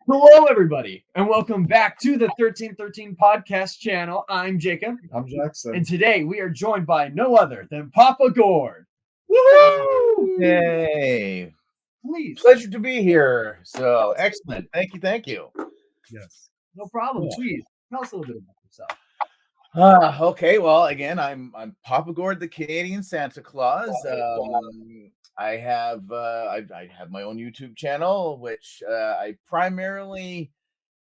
Hello, everybody, and welcome back to the 1313 podcast channel. I'm Jacob. I'm Jackson. And today we are joined by no other than Papa Gord. Woohoo! Yay! Please. Pleasure to be here. So excellent. Thank you. Yes. No problem. Yeah. Please tell us a little bit about yourself. Okay. Well, again, I'm Papa Gord, the Canadian Santa Claus. I have my own YouTube channel, which I primarily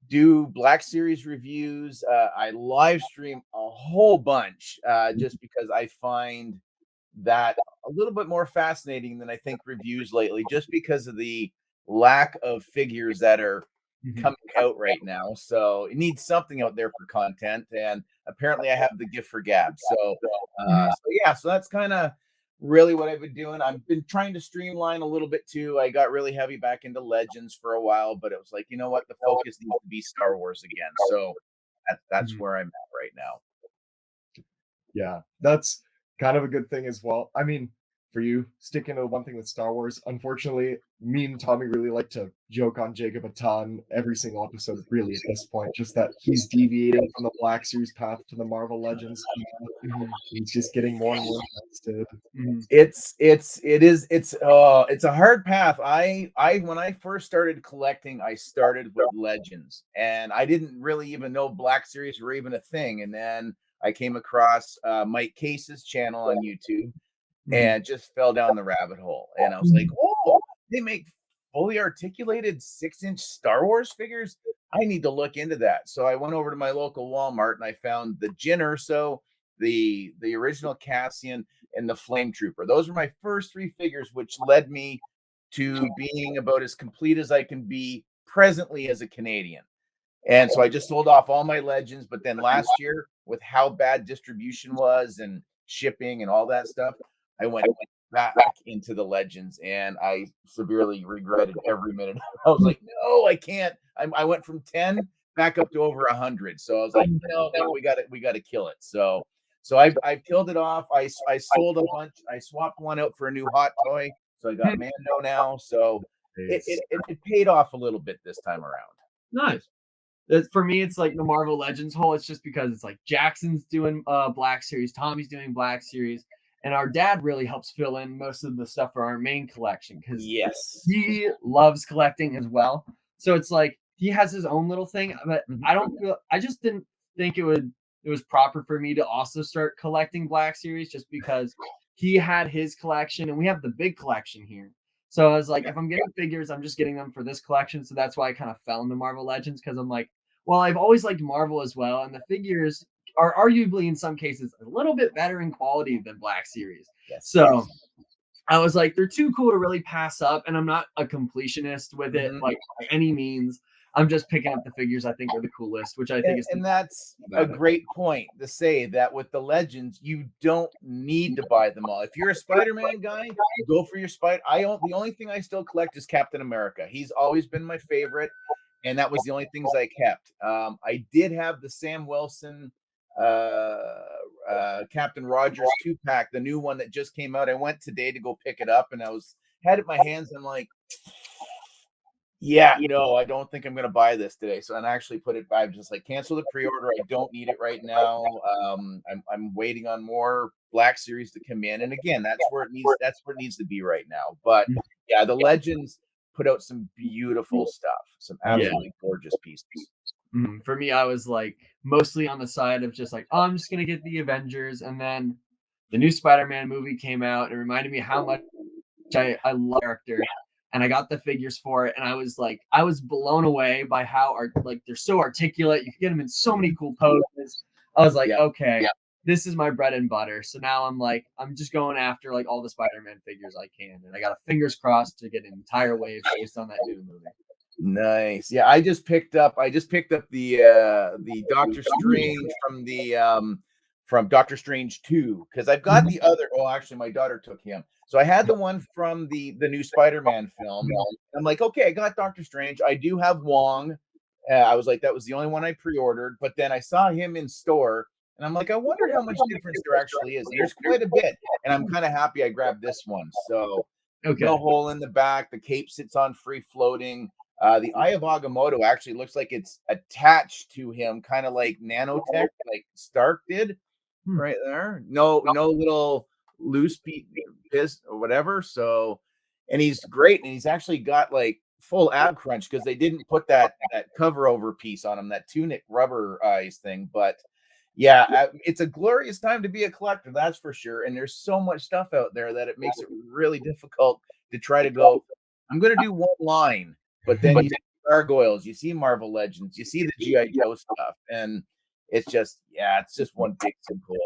do Black Series reviews. I live stream a whole bunch just because I find that a little bit more fascinating than I think reviews lately, just because of the lack of figures that are coming out right now. So it needs something out there for content, and apparently I have the gift for gab. So so that's kind of really what I've been doing. I've been trying to streamline a little bit too. I got really heavy back into Legends for a while, but it was like, you know what, the focus needs to be Star Wars again. So that's where I'm at right now. Yeah, that's kind of a good thing as well. I mean, for you, sticking to one thing with Star Wars, unfortunately, me and Tommy really like to joke on Jacob a ton every single episode, really, at this point, just that he's deviating from the Black Series path to the Marvel Legends. He's just getting more and more invested. It's a hard path. I when I first started collecting, I started with Legends, and I didn't really even know Black Series were even a thing. And then I came across Mike Case's channel on YouTube and just fell down the rabbit hole. And I was like, oh, they make fully articulated 6-inch Star Wars figures? I need to look into that. So I went over to my local Walmart and I found the Jyn Erso, the original Cassian, and the Flame Trooper. Those were my first 3 figures, which led me to being about as complete as I can be presently as a Canadian. And so I just sold off all my Legends. But then last year, with how bad distribution was and shipping and all that stuff, I went back into the Legends, and I severely regretted every minute. I was like, no, I can't. I went from 10 back up to over 100. So I was like, no, we got to kill it. So I killed it off. I sold a bunch. I swapped one out for a new hot toy. So I got Mando now. So it paid off a little bit this time around. Nice. For me, it's like the Marvel Legends whole. It's just because it's like Jackson's doing Black Series, Tommy's doing Black Series, and our dad really helps fill in most of the stuff for our main collection because he loves collecting as well. So it's like he has his own little thing, but I just didn't think it was proper for me to also start collecting Black Series just because he had his collection and we have the big collection here. So I was like, if I'm getting figures, I'm just getting them for this collection. So that's why I kind of fell into Marvel Legends, because I'm like, well, I've always liked Marvel as well, and the figures are arguably in some cases a little bit better in quality than Black Series. So I was like, they're too cool to really pass up, and I'm not a completionist with it like by any means. I'm just picking up the figures I think are the coolest, which I think is. And that's a great point to say that with the Legends, you don't need to buy them all. If you're a Spider-Man guy, go for your Spider. The only thing I still collect is Captain America. He's always been my favorite, and that was the only things I kept. I did have the Sam Wilson Captain Rogers 2-pack, the new one that just came out. I went today to go pick it up, and I had it in my hands. And I'm like, no, I don't think I'm going to buy this today. So I actually put it by, just like, cancel the pre-order. I don't need it right now. I'm waiting on more Black Series to come in. And again, that's where it needs to be right now. But yeah, the Legends put out some beautiful stuff, some absolutely gorgeous pieces. For me, I was like mostly on the side of just like, oh, I'm just going to get the Avengers. And then the new Spider-Man movie came out and it reminded me how much I love the character. And I got the figures for it, and I was blown away by how they're so articulate. You can get them in so many cool poses. I was like, okay, this is my bread and butter. So now I'm just going after like all the Spider-Man figures I can, and I got a fingers crossed to get an entire wave based on that new movie. Nice. Yeah, I just picked up the Doctor Strange from Doctor Strange 2, because I've got the other. Well, actually, my daughter took him. So I had the one from the new Spider-Man film. I'm like, okay, I got Doctor Strange. I do have Wong. I was like, that was the only one I pre-ordered. But then I saw him in store, and I'm like, I wonder how much difference there actually is. There's quite a bit, and I'm kind of happy I grabbed this one. So no hole in the back. The cape sits on free floating. The Eye of Agamotto actually looks like it's attached to him, kind of like nanotech, like Stark did right there. No little loose piss or whatever. So, and he's great, and he's actually got like full ab crunch because they didn't put that cover over piece on him, that tunic rubber eyes thing. But yeah, it's a glorious time to be a collector, that's for sure. And there's so much stuff out there that it makes it really difficult to try to go, I'm going to do one line, but then you see gargoyles, you see Marvel Legends, you see the GI Joe stuff, and it's just one big simple.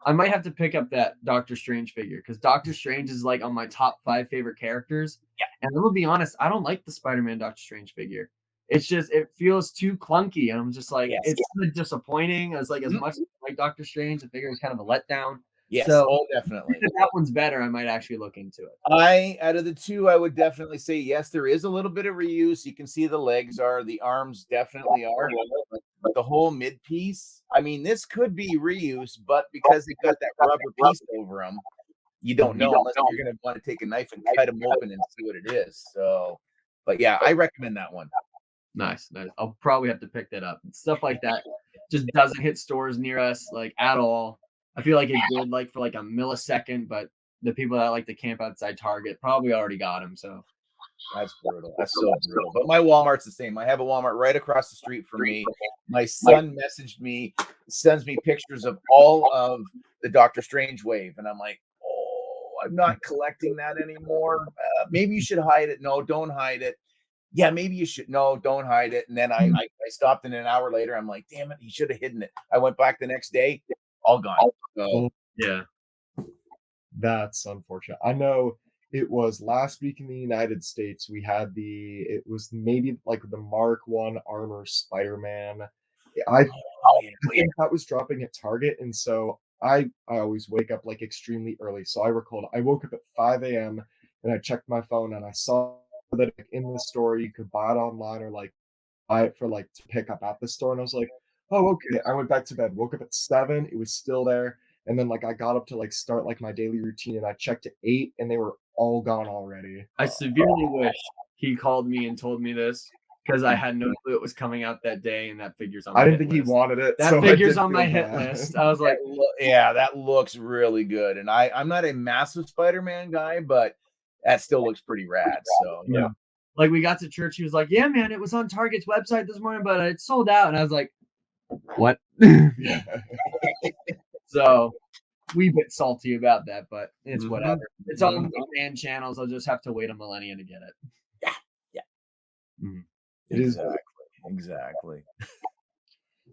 I might have to pick up that Doctor Strange figure because Doctor Strange is like on my top 5 favorite characters. Yeah. And I'm gonna be honest, I don't like the Spider-Man Doctor Strange figure. It's just it feels too clunky, and I'm just like, it's disappointing. As like as much as I like Doctor Strange, the figure is kind of a letdown. Yes, so definitely. If that one's better, I might actually look into it. Out of the two, I would definitely say yes. There is a little bit of reuse. You can see the legs are, the arms definitely are, but the whole mid piece. I mean, this could be reuse, but because they've got that rubber piece over them, you don't know unless you're going to want to take a knife and cut them open and see what it is. So, but yeah, I recommend that one. Nice. I'll probably have to pick that up. Stuff like that just doesn't hit stores near us like at all. I feel like it did like for like a millisecond, but the people that like to camp outside Target probably already got them. So that's brutal. That's so brutal. But my Walmart's the same. I have a Walmart right across the street from me. My son messaged me, sends me pictures of all of the Doctor Strange wave, and I'm like, oh, I'm not collecting that anymore. Maybe you should hide it. No, don't hide it. Yeah, maybe you should. No, don't hide it. And then I stopped, and an hour later, I'm like, damn it, he should have hidden it. I went back the next day, all gone. So, yeah. That's unfortunate. I know it was last week in the United States. We had it was maybe like the Mark 1 armor Spider-Man. I think that was dropping at Target. And so I always wake up like extremely early. So I recalled I woke up at 5 a.m. and I checked my phone and I saw that in the store you could buy it online or like buy it for like to pick up at the store. And I was like, oh, okay. I went back to bed, woke up at 7. It was still there. And then like I got up to like start like my daily routine and I checked at 8 and they were all gone already. I severely wish he called me and told me this because I had no clue it was coming out that day and that figure's on my I didn't hit think list. he wanted it. That so figure's on my hit list. I was like, yeah, that looks really good. And I'm not a massive Spider-Man guy, but that still looks pretty rad. So yeah. Like we got to church, he was like, yeah, man, it was on Target's website this morning, but it sold out. And I was like, what? So we bit salty about that, but it's whatever. It's on the fan channels. I'll just have to wait a millennia to get it. Yeah. It is exactly.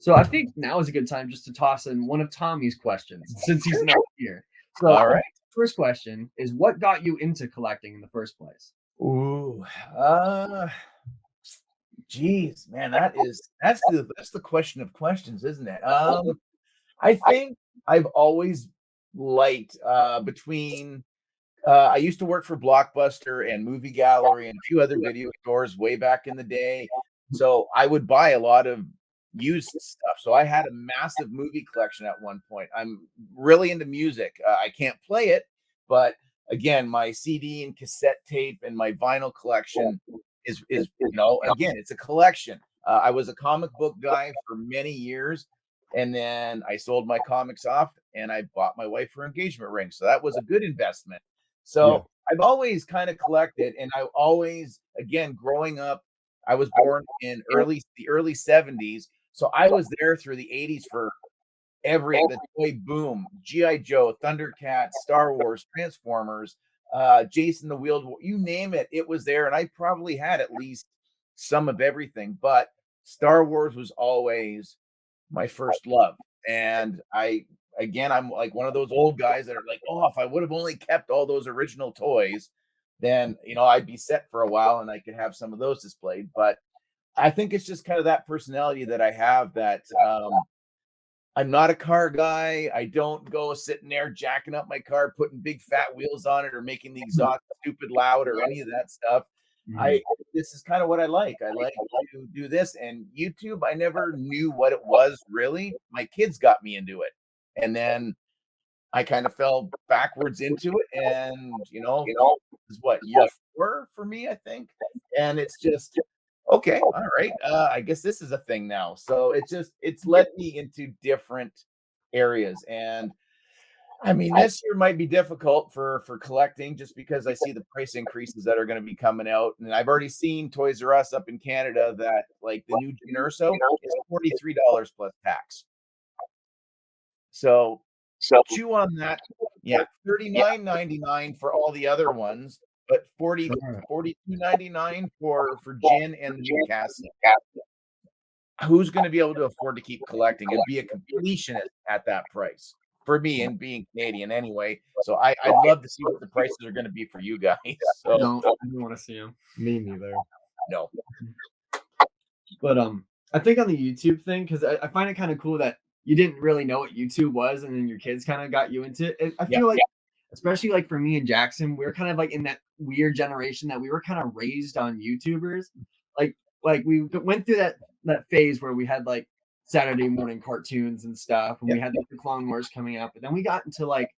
So I think now is a good time just to toss in one of Tommy's questions since he's not here. So all right. First question is, what got you into collecting in the first place? Ooh, geez, man, that's the question of questions, isn't it? I think I've always liked between I used to work for Blockbuster and Movie Gallery and a few other video stores way back in the day. So I would buy a lot of used stuff. So I had a massive movie collection at one point. I'm really into music. I can't play it, but again, my CD and cassette tape and my vinyl collection is again, it's a collection. I was a comic book guy for many years, and then I sold my comics off and I bought my wife her engagement ring. So that was a good investment. So I've always kind of collected, and I always, again, growing up, I was born in the early 70s. So I was there through the 80s for the toy boom, GI Joe, Thundercats, Star Wars, Transformers, Jason the Wheeled, you name it, it was there. And I probably had at least some of everything, but Star Wars was always my first love. And I'm like one of those old guys that are like, oh, if I would have only kept all those original toys, then, I'd be set for a while and I could have some of those displayed. But I think it's just kind of that personality that I have that, I'm not a car guy. I don't go sitting there jacking up my car, putting big fat wheels on it or making the exhaust stupid loud or any of that stuff. This is kind of what I like. I like to do this. And YouTube, I never knew what it was really. My kids got me into it. And then I kind of fell backwards into it, and is what, year 4 for me, I think. And it's just okay, all right. I guess this is a thing now. So it's led me into different areas. And I mean, this year might be difficult for collecting just because I see the price increases that are going to be coming out, and I've already seen Toys R Us up in Canada that like the new Jane Urso is $43 plus tax. So chew on that. Yeah, $39.99 for all the other ones, but 42.99 for Jin and the new casting. Who's going to be able to afford to keep collecting and be a completionist at that price? For me, and being Canadian anyway, so I'd love to see what the prices are going to be for you guys. So I don't want to see them. Me neither. no, But I think on the YouTube thing, because I find it kind of cool that you didn't really know what YouTube was, and then your kids kind of got you into it. I feel like, especially like for me and Jackson, we were kind of like in that weird generation that we were kind of raised on YouTubers. Like we went through that phase where we had like Saturday morning cartoons and stuff, and we had like the Clone Wars coming out, but then we got into like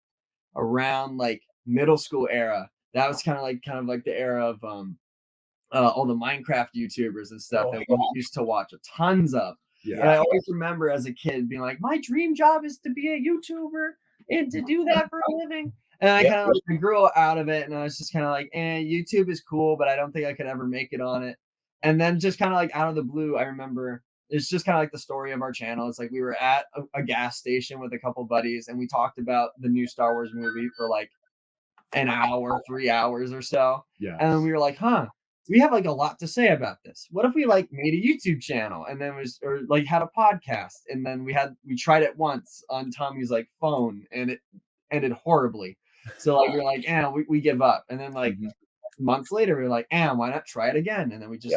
around like middle school era. That was kind of like the era of all the Minecraft YouTubers and stuff that we used to watch tons of. Yeah. And I always remember as a kid being like, my dream job is to be a YouTuber and to do that for a living. And I kind of I grew out of it, and I was just kind of like, YouTube is cool, but I don't think I could ever make it on it. And then just kind of like out of the blue, I remember it's just kind of like the story of our channel. It's like we were at a gas station with a couple buddies, and we talked about the new Star Wars movie for like an hour, 3 hours or so. Yeah. And then we were like, we have like a lot to say about this. What if we like made a YouTube channel and then or like had a podcast, and then we tried it once on Tommy's like phone, and it ended horribly. So like we were like, we give up. And then like months later, we were like, why not try it again? And then we just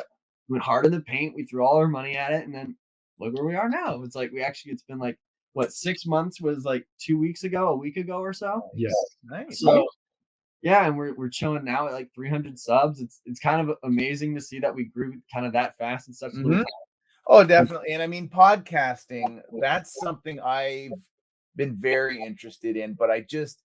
went hard in the paint. We threw all our money at it, and then look where we are now. It's like it's been like what, 6 months was like 2 weeks ago, a week ago or so. Yes. Nice. So yeah, and we're chilling now at like 300 subs. It's kind of amazing to see that we grew kind of that fast and stuff. Oh, definitely. And I mean, podcasting, that's something I've been very interested in, but I just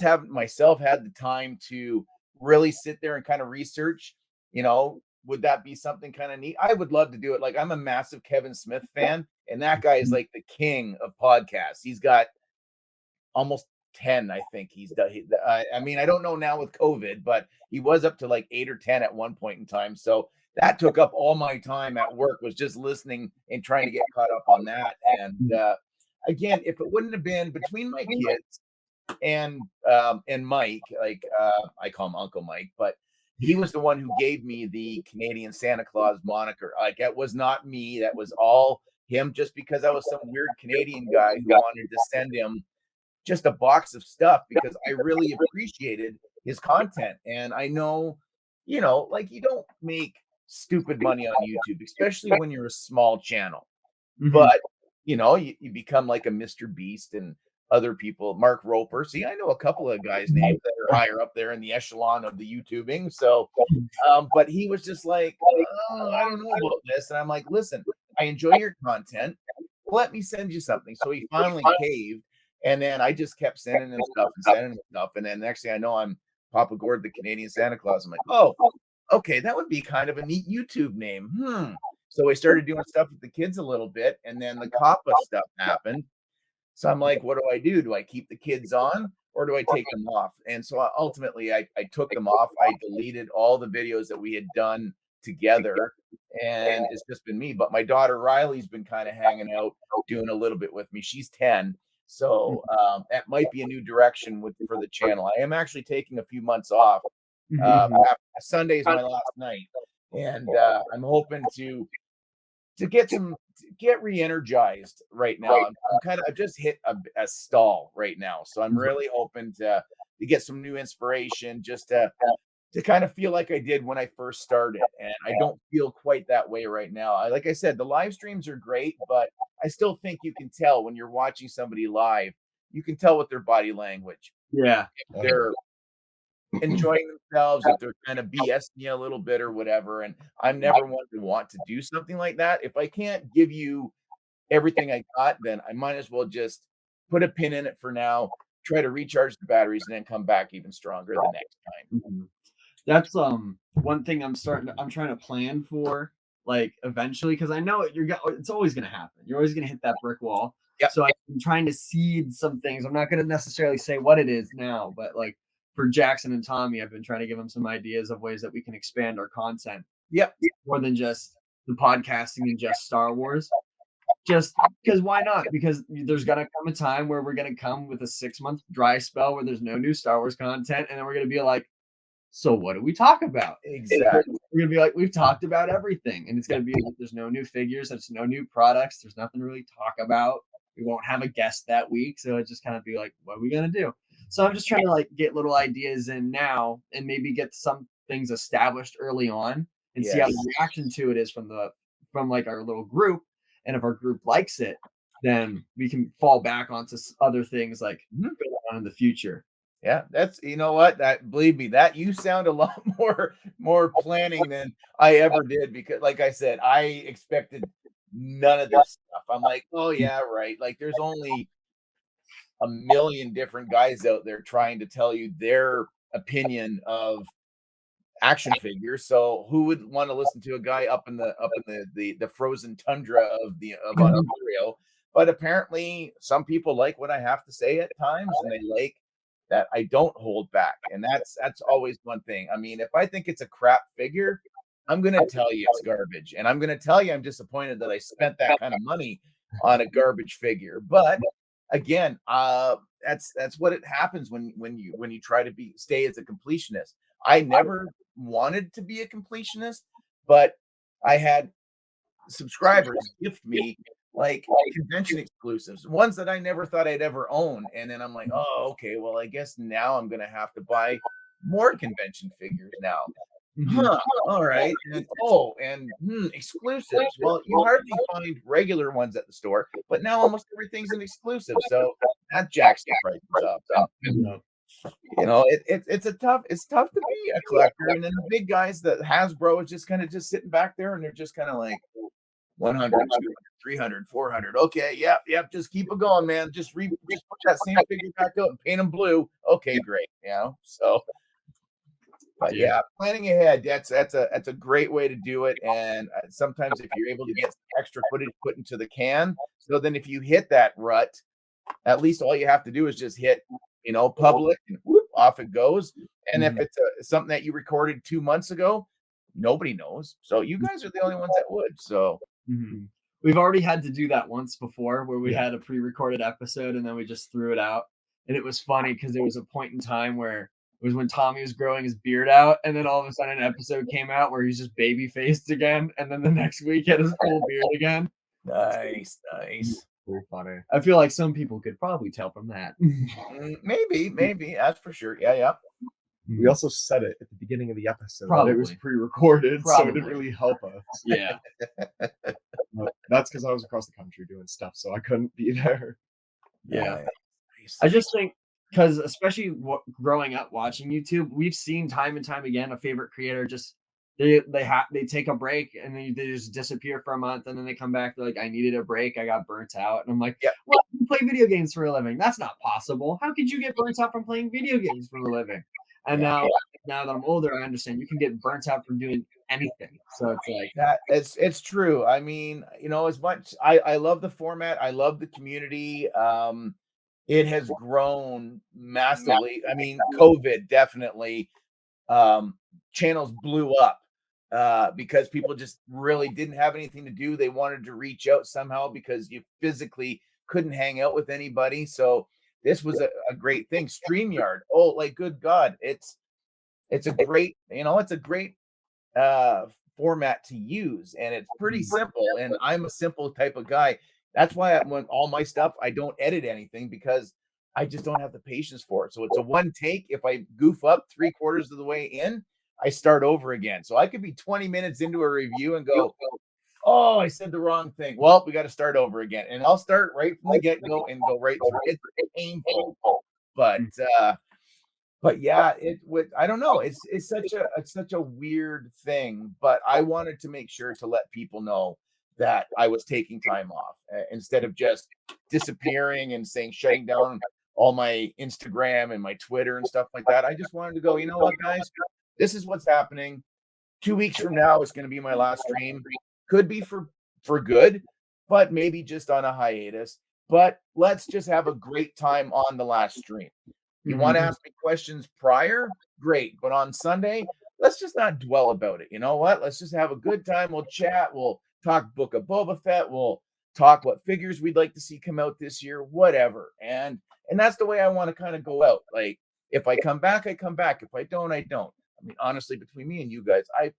haven't myself had the time to really sit there and kind of research, would that be something kind of neat? I would love to do it. Like, I'm a massive Kevin Smith fan, and that guy is like the king of podcasts. He's got almost 10, I think he's done. I mean, I don't know now with COVID, but he was up to like 8 or 10 at one point in time. So that took up all my time at work, was just listening and trying to get caught up on that. And again, if it wouldn't have been between my kids and Mike, like I call him Uncle Mike, but he was the one who gave me the Canadian Santa Claus moniker. Like, that was not me. That was all him, just because I was some weird Canadian guy who wanted to send him just a box of stuff because I really appreciated his content. And I know, like, you don't make stupid money on YouTube, especially when you're a small channel. But, you become like a Mr. Beast and other people, Mark Roper. See, I know a couple of guys' names that are higher up there in the echelon of the YouTubing. So, but he was just like, I don't know about this. And I'm like, listen, I enjoy your content. Let me send you something. So he finally caved. And then I just kept sending him stuff. And then next thing I know, I'm Papa Gord, the Canadian Santa Claus. I'm like, oh, okay, that would be kind of a neat YouTube name. So I started doing stuff with the kids a little bit. And then the COPPA stuff happened. So I'm like, what do I do? Do I keep the kids on, or do I take them off? And so ultimately I took them off. I deleted all the videos that we had done together, and it's just been me. But my daughter Riley's been kind of hanging out, doing a little bit with me. She's 10. So that might be a new direction for the channel. I am actually taking a few months off. Sunday is my last night, and I'm hoping to get re-energized right now. I've just hit a stall right now, so I'm really hoping to get some new inspiration, just to kind of feel like I did when I first started. And I don't feel quite that way right now. Like I said, the live streams are great, but I still think you can tell when you're watching somebody live, you can tell with their body language. Yeah. If they're enjoying themselves, if they're kind of BSing you a little bit or whatever. And I'm never one to want to do something like that. If I can't give you everything I got, then I might as well just put a pin in it for now. try to recharge the batteries and then come back even stronger the next time. Mhm. That's one thing I'm trying to plan for, like, eventually, because I know it's always gonna happen. You're always gonna hit that brick wall. Yep. So I'm trying to seed some things. I'm not gonna necessarily say what it is now, but like for Jackson and Tommy, I've been trying to give them some ideas of ways that we can expand our content Yep. more than just the podcasting and just Star Wars. Just because why not? Because there's gonna come a time where we're gonna come with a 6-month dry spell where there's no new Star Wars content, and then we're gonna be like, so what do we talk about? Exactly. We're gonna be like, we've talked about everything, and it's gonna be like, there's no new figures, there's no new products, there's nothing to really talk about. We won't have a guest that week, so it's just kind of be like, what are we gonna do? So I'm just trying to like get little ideas in now, and maybe get some things established early on, and see how Yes. the reaction to it is from like our little group, and if our group likes it, then we can fall back onto other things like Mhm. going on in the future. Yeah, that's you know what? That believe me, that you sound a lot more planning than I ever did because like I said, I expected none of this stuff. I'm like, "Oh yeah, right." Like there's only a million different guys out there trying to tell you their opinion of action figures. So who would want to listen to a guy up in the frozen tundra of Ontario? But apparently some people like what I have to say at times and they like that I don't hold back. And that's always one thing. I mean, if I think it's a crap figure, I'm gonna tell you it's garbage. And I'm gonna tell you I'm disappointed that I spent that kind of money on a garbage figure. But again, that's what it happens when you try to stay as a completionist. I never wanted to be a completionist, but I had subscribers gift me like convention exclusives, ones that I never thought I'd ever own. And then I'm like, oh, okay, well, I guess now I'm gonna have to buy more convention figures now. Mhm. Huh, all right. And exclusives. Well, you hardly find regular ones at the store, but now almost everything's an exclusive. So that jacks the prices up. And Yeah. it's tough to be a collector. And then the big guys that Hasbro is just kind of just sitting back there and they're just kind of like 100, 200, 300, 400. Okay, yep, just keep it going, man. Just put that same figure back up and paint them blue. Okay, great. So but Yeah. yeah, planning ahead, that's a great way to do it, and, sometimes if you're able to get some extra footage put into the can, so then if you hit that rut, at least all you have to do is just hit, public, and whoop, off it goes, and if Mhm. it's, something that you recorded 2 months ago, nobody knows, so you guys are the only ones that would, so Mhm. We've already had to do that once before where we Yeah. had a pre-recorded episode and then we just threw it out. And it was funny because there was a point in time where it was when Tommy was growing his beard out, and then all of a sudden an episode came out where he's just baby faced again, and then the next week he had his full beard again. nice, nice. Very funny. I feel like some people could probably tell from that. Maybe, that's for sure, yeah. We also said it at the beginning of the episode that it was Probably. pre-recorded, so it didn't Probably. really help us. Yeah. But that's because I was across the country doing stuff, so I couldn't be there. Yeah. Nice. I just think because especially growing up watching YouTube, we've seen time and time again a favorite creator just they take a break and then they just disappear for a month and then they come back. They're like, I needed a break. I got burnt out. And I'm like, Yep. well, you play video games for a living. That's not possible. How could you get burnt out from playing video games for a living? And Yeah. now that I'm older, I understand you can get burnt out from doing anything. So it's like, That it's true. I mean, as much I love the format, I love the community. It has grown massively. I mean, COVID definitely channels blew up because people just really didn't have anything to do. They wanted to reach out somehow because you physically couldn't hang out with anybody. So this was a great thing. StreamYard. Oh, like good God. It's a great uh format to use and it's pretty simple and I'm a simple type of guy. That's why when all my stuff I don't edit anything because I just don't have the patience for it. So it's a one take. If I goof up 3/4 of the way in, I start over again. So I could be 20 minutes into a review and go, oh, I said the wrong thing. Well, we got to start over again. And I'll start right from the get-go and go right through. It's painful. But but yeah, it would. I don't know. It's such a weird thing. But I wanted to make sure to let people know that I was taking time off instead of just disappearing and saying shutting down all my Instagram and my Twitter and stuff like that. I just wanted to go, you know what, guys, this is what's happening. 2 weeks from now, it's going to be my last stream. Could be for good, but maybe just on a hiatus. But let's just have a great time on the last stream. You want to ask me questions prior? Great. But on Sunday, let's just not dwell about it. You know what? Let's just have a good time. We'll chat. We'll talk Book of Boba Fett. We'll talk what figures we'd like to see come out this year, whatever. And that's the way I want to kind of go out. Like, if I come back, I come back. If I don't, I don't. I mean, honestly, between me and you guys, I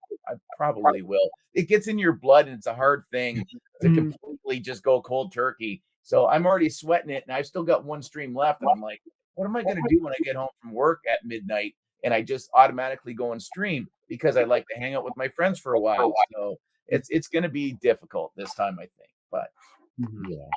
probably will. It gets in your blood, and it's a hard thing to completely just go cold turkey. So I'm already sweating it, and I've still got one stream left, and I'm like, what am I going to do when I get home from work at midnight? And I just automatically go and stream because I like to hang out with my friends for a while. So it's going to be difficult this time, I think. But yeah,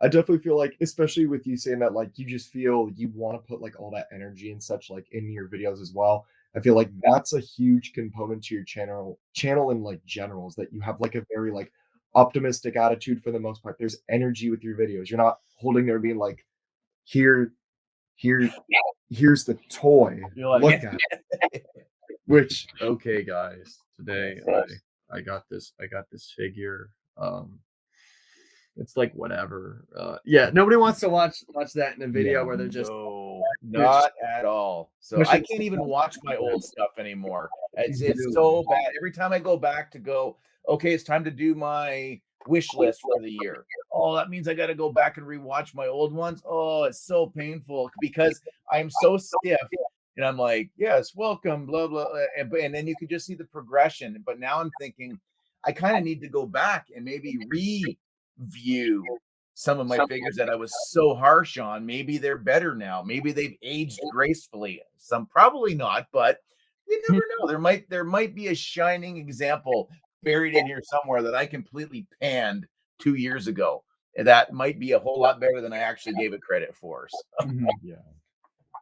I definitely feel like, especially with you saying that, like, you just feel you want to put like all that energy and such like in your videos as well. I feel like that's a huge component to your channel in like general, is that you have like a very like optimistic attitude for the most part. There's energy with your videos. You're not holding there being like, here's the toy. You're like, Look at it. Which, okay, guys, today I got this figure. It's like whatever. Yeah, nobody wants to watch that in a video where they're just not at all. So I can't even watch my old stuff anymore. It's so bad. Every time I go back to go, okay, it's time to do my wish list for the year. Oh, that means I got to go back and rewatch my old ones. Oh, it's so painful because I'm so stiff. And I'm like, yes, welcome, blah, blah. And then you can just see the progression. But now I'm thinking, I kind of need to go back and maybe review some of my figures that I was so harsh on. Maybe they're better now. Maybe they've aged gracefully. Some probably not, but you never know. There might be a shining example buried in here somewhere that I completely panned 2 years ago. And that might be a whole lot better than I actually gave it credit for. So. Yeah.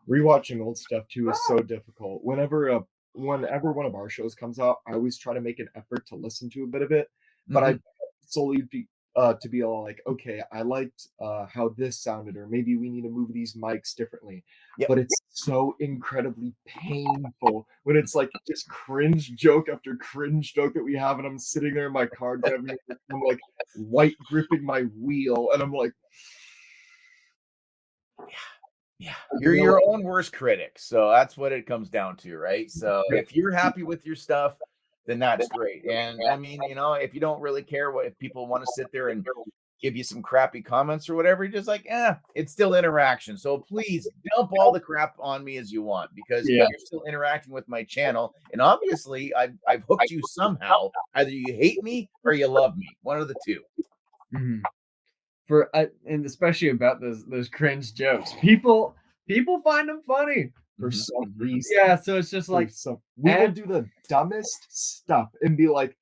Rewatching old stuff too is so difficult. Whenever one of our shows comes out, I always try to make an effort to listen to a bit of it. But I solely to be all like, okay, I liked how this sounded, or maybe we need to move these mics differently. Yep. But it's so incredibly painful when it's like just cringe joke after cringe joke that we have, and I'm sitting there in my car driving, I'm like white gripping my wheel, and I'm like, yeah, you're your own worst critic. So that's what it comes down to, right? So if you're happy with your stuff, then that's great. And I mean, if you don't really care if people want to sit there and give you some crappy comments or whatever, you're just like, it's still interaction. So please dump all the crap on me as you want, because you're still interacting with my channel. And obviously I've hooked you somehow. Either you hate me or you love me. One of the two. Mm-hmm. And especially about those cringe jokes, people find them funny for some reason. Yeah, so it's just like we will do the dumbest stuff and be like,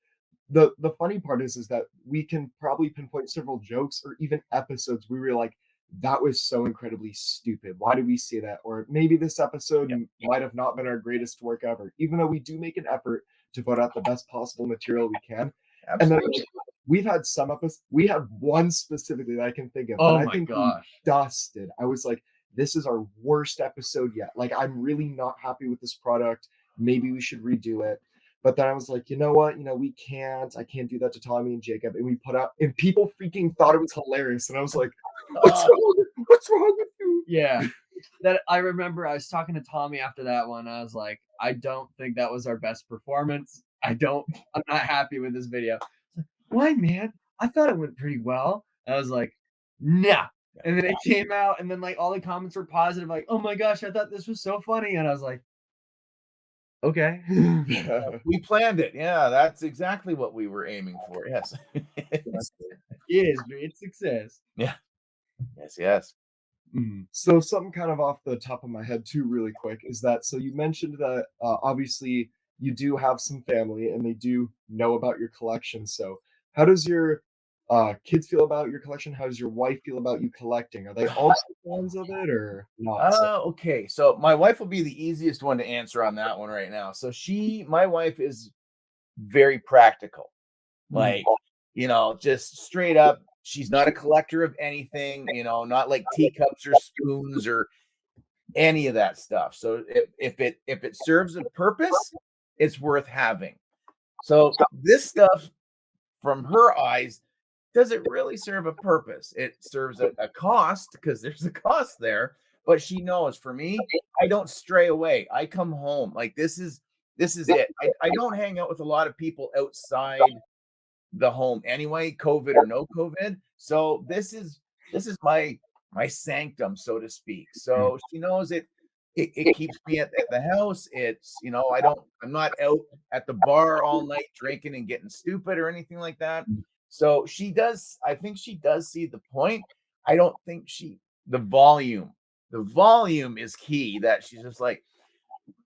the funny part is that we can probably pinpoint several jokes or even episodes where we were like, that was so incredibly stupid. Why did we say that? Or maybe this episode might have not been our greatest work ever, even though we do make an effort to put out the best possible material we can. Absolutely. And then we've had some episodes. We have one specifically that I can think of. Oh I my think gosh. We dusted. I was like, this is our worst episode yet. Like, I'm really not happy with this product. Maybe we should redo it. But then I was like, you know what? I can't do that to Tommy and Jacob. And we put out, and people freaking thought it was hilarious. And I was like, what's wrong with you? Yeah. That I remember I was talking to Tommy after that one. I was like, I don't think that was our best performance. I'm not happy with this video. Like, why, man? I thought it went pretty well. I was like, nah. And then it came out, and then like all the comments were positive, like, oh my gosh, I thought this was so funny. And I was like, okay. We planned it. Yeah, that's exactly what we were aiming for. Yes. It is great success. Yeah. Yes. Mm-hmm. So something kind of off the top of my head too, really quick, is that, so you mentioned that obviously you do have some family and they do know about your collection. So how does your kids feel about your collection? How does your wife feel about you collecting? Are they also fans of it or not? Okay. So my wife will be the easiest one to answer on that one right now. So my wife is very practical. Like, just straight up, she's not a collector of anything, not like teacups or spoons or any of that stuff. So if it serves a purpose, it's worth having. So this stuff, from her eyes, does it really serve a purpose? It serves a cost because there's a cost there. But she knows, for me, I don't stray away. I come home. Like, this is it. I don't hang out with a lot of people outside the home anyway, COVID or no COVID. So this is my sanctum, so to speak. So she knows it keeps me at the house. It's, I'm not out at the bar all night drinking and getting stupid or anything like that. So I think she does see the point. I don't think the volume is key, that she's just like,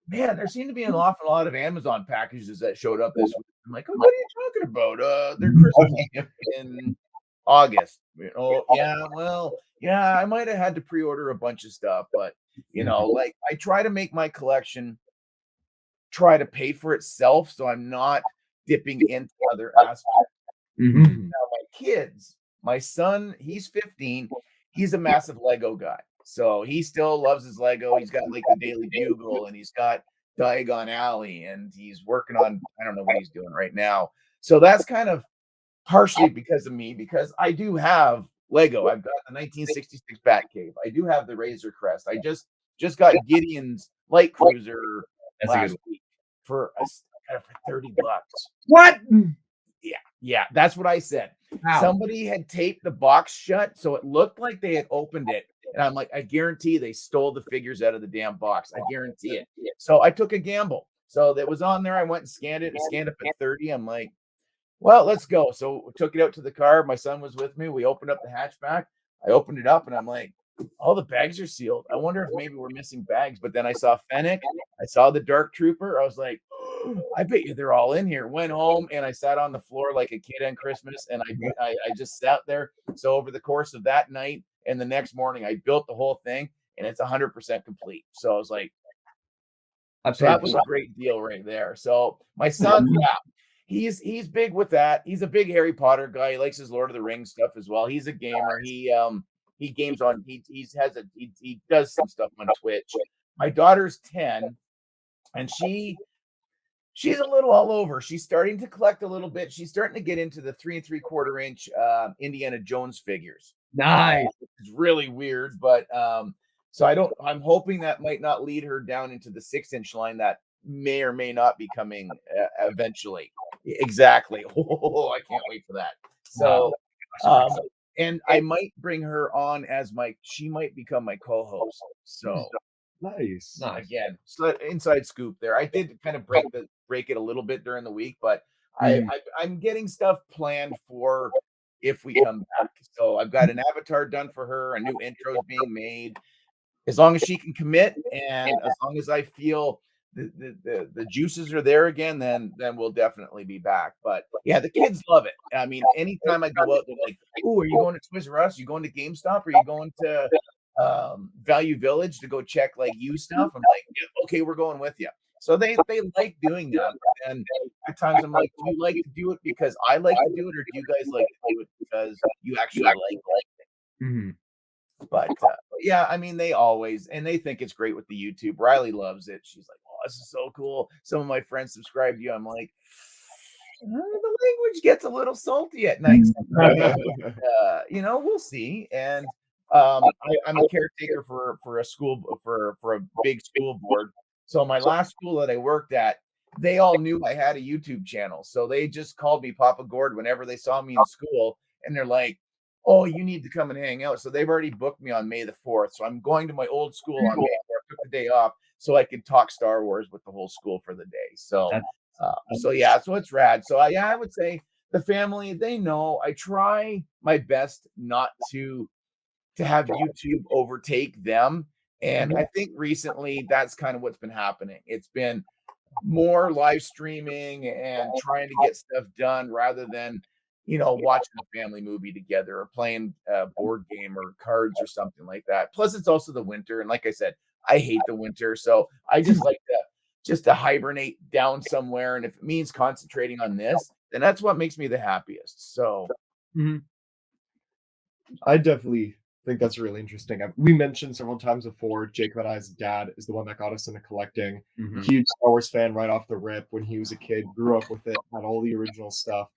man, there seemed to be an awful lot of Amazon packages that showed up this week. I'm like, oh, what are you talking about? They're Christmas in August. Yeah, well, yeah, I might have had to pre-order a bunch of stuff, but like, I try to make my collection try to pay for itself, so I'm not dipping into other aspects. Now, my son, he's 15. He's a massive Lego guy. So he still loves his Lego. He's got like the Daily Bugle, and he's got Diagon Alley, and he's working on, I don't know what he's doing right now. So that's kind of partially because of me, because I do have Lego. I've got the 1966 Batcave. I do have the Razor Crest. I just got Gideon's light cruiser last week for for $30. What? Yeah, that's what I said. Wow. Somebody had taped the box shut, so it looked like they had opened it. And I'm like, I guarantee they stole the figures out of the damn box. I guarantee it. So I took a gamble. So that was on there. I went and scanned it. And scanned up at 30. I'm like, well, let's go. So we took it out to the car. My son was with me. We opened up the hatchback. I opened it up, and I'm like, all the bags are sealed. I wonder if maybe we're missing bags. But then I saw Fennec. I saw the Dark Trooper. I was like, I bet you they're all in here. Went home, and I sat on the floor like a kid on Christmas, and I just sat there. So over the course of that night and the next morning, I built the whole thing, and it's 100% complete. So I was like, so that was a great deal right there. So my son, yeah, he's big with that. He's a big Harry Potter guy. He likes his Lord of the Rings stuff as well. He's a gamer. He games on. He does some stuff on Twitch. My daughter's 10, and she's a little all over. She's starting to collect a little bit. She's starting to get into the 3 3/4 inch Indiana Jones figures. Nice. It's really weird, but so I'm hoping that might not lead her down into the 6-inch line that may or may not be coming eventually. Exactly. Oh, I can't wait for that. So, and I might bring her on as she might become my co-host. So Nice. again, so inside scoop there. I did kind of break it a little bit during the week, but I'm getting stuff planned for if we come back. So I've got an avatar done for her, a new intro is being made. As long as she can commit, and as long as I feel the juices are there again, then we'll definitely be back. But yeah, the kids love it. I mean, anytime I go out, they're like, "Oh, are you going to Toys R Us? Are you going to GameStop? Are you going to Value Village to go check like you stuff?" I'm like, yeah, okay, we're going with you. So they like doing that. And at times I'm like, do you like to do it because I like to do it, or do you guys like to do it because you actually like it? But yeah, I mean, they think it's great with the YouTube. Riley loves it. She's like, "Oh, this is so cool." Some of my friends subscribe to you. I'm like, the language gets a little salty at night. We'll see. And I'm a caretaker for a school for a big school board. So my last school that I worked at, they all knew I had a YouTube channel. So they just called me Papa Gord whenever they saw me in school, and they're like, "Oh, you need to come and hang out." So they've already booked me on May the 4th. So I'm going to my old school on May 4th. I took the day off so I could talk Star Wars with the whole school for the day. So, yeah, so it's rad. So I would say the family, they know I try my best not to have YouTube overtake them. And I think recently that's kind of what's been happening. It's been more live streaming and trying to get stuff done rather than watching a family movie together or playing a board game or cards or something like that. Plus, it's also the winter, and like I said, I hate the winter, so I just like to hibernate down somewhere. And if it means concentrating on this, then that's what makes me the happiest. So, I definitely think that's really interesting. We mentioned several times before, Jacob and I's dad is the one that got us into collecting. Huge Star Wars fan right off the rip when he was a kid, grew up with it, had all the original stuff.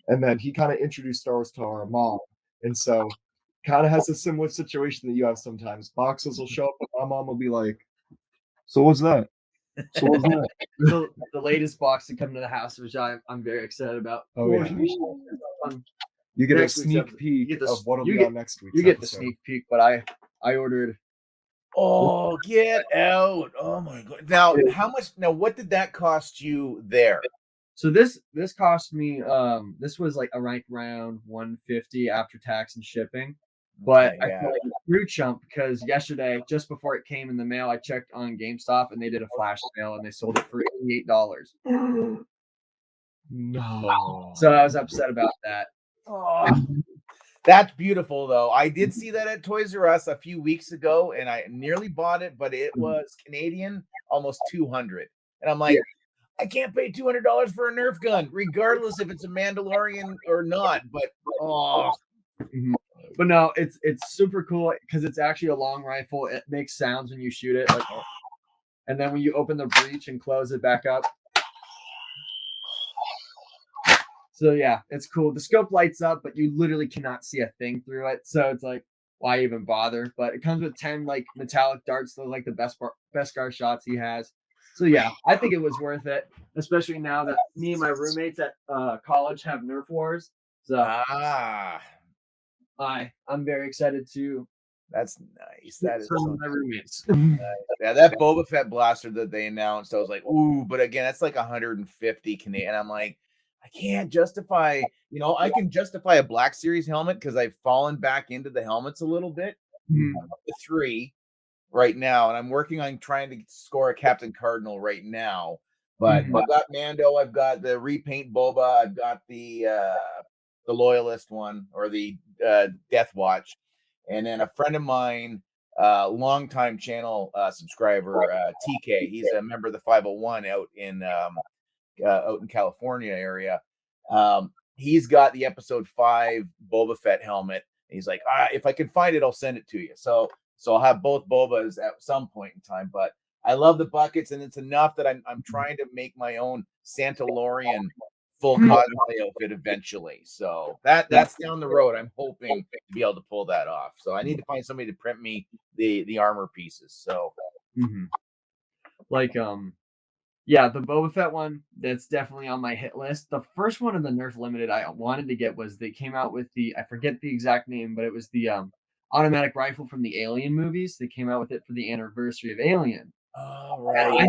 And then he kind of introduced Star Wars to our mom. And so kind of has a similar situation that you have sometimes. Boxes will show up and my mom will be like, so what's that? So what's that? The latest box to come to the house, which I'm very excited about. Oh, yeah. You get Next a week's sneak episode. peek of what'll you be get- on next week's You get the episode. sneak peek, but I ordered. Oh, get out. Oh my god. Now, how much what did that cost you there? So this cost me this was like around $150 after tax and shipping. But Okay, I feel like a screw chump because yesterday, just before it came in the mail, I checked on GameStop and they did a flash sale and they sold it for $88. No. So I was upset about that. Oh, that's beautiful, though. I did see that at Toys R Us a few weeks ago, and I nearly bought it, but it was Canadian, almost $200. And I'm like, I can't pay $200 for a Nerf gun, regardless if it's a Mandalorian or not. But But no, it's super cool because it's actually a long rifle. It makes sounds when you shoot it, like, and then when you open the breech and close it back up. So yeah, it's cool. The scope lights up, but you literally cannot see a thing through it. So it's like, why even bother? But it comes with 10 like metallic darts. Those like the best guard shots he has. So yeah, I think it was worth it, especially now that me and my roommates at college have Nerf wars. So I'm very excited to. That's nice. That is some of my roommates. Yeah, that Boba Fett blaster that they announced, I was like, ooh, but again, that's like 150 Canadian. I'm like, I can't justify, I can justify a Black Series helmet because I've fallen back into the helmets a little bit. I'm up to 3 right now, and I'm working on trying to score a Captain Cardinal right now. But I've got Mando, I've got the repaint Boba, I've got the Loyalist one or the Death Watch, and then a friend of mine, longtime channel subscriber, TK. He's a member of the 501 out in California area. He's got the episode 5 Boba Fett helmet. He's like, if I can find it, I'll send it to you. So I'll have both Bobas at some point in time. But I love the buckets, and it's enough that I'm trying to make my own Santalorian full cosplay outfit eventually. So that's down the road. I'm hoping to be able to pull that off. So I need to find somebody to print me the armor pieces. So like yeah, the Boba Fett one, that's definitely on my hit list. The first one of the Nerf Limited I wanted to get was they came out with I forget the exact name, but it was the automatic rifle from the Alien movies. They came out with it for the anniversary of Alien. Oh, right.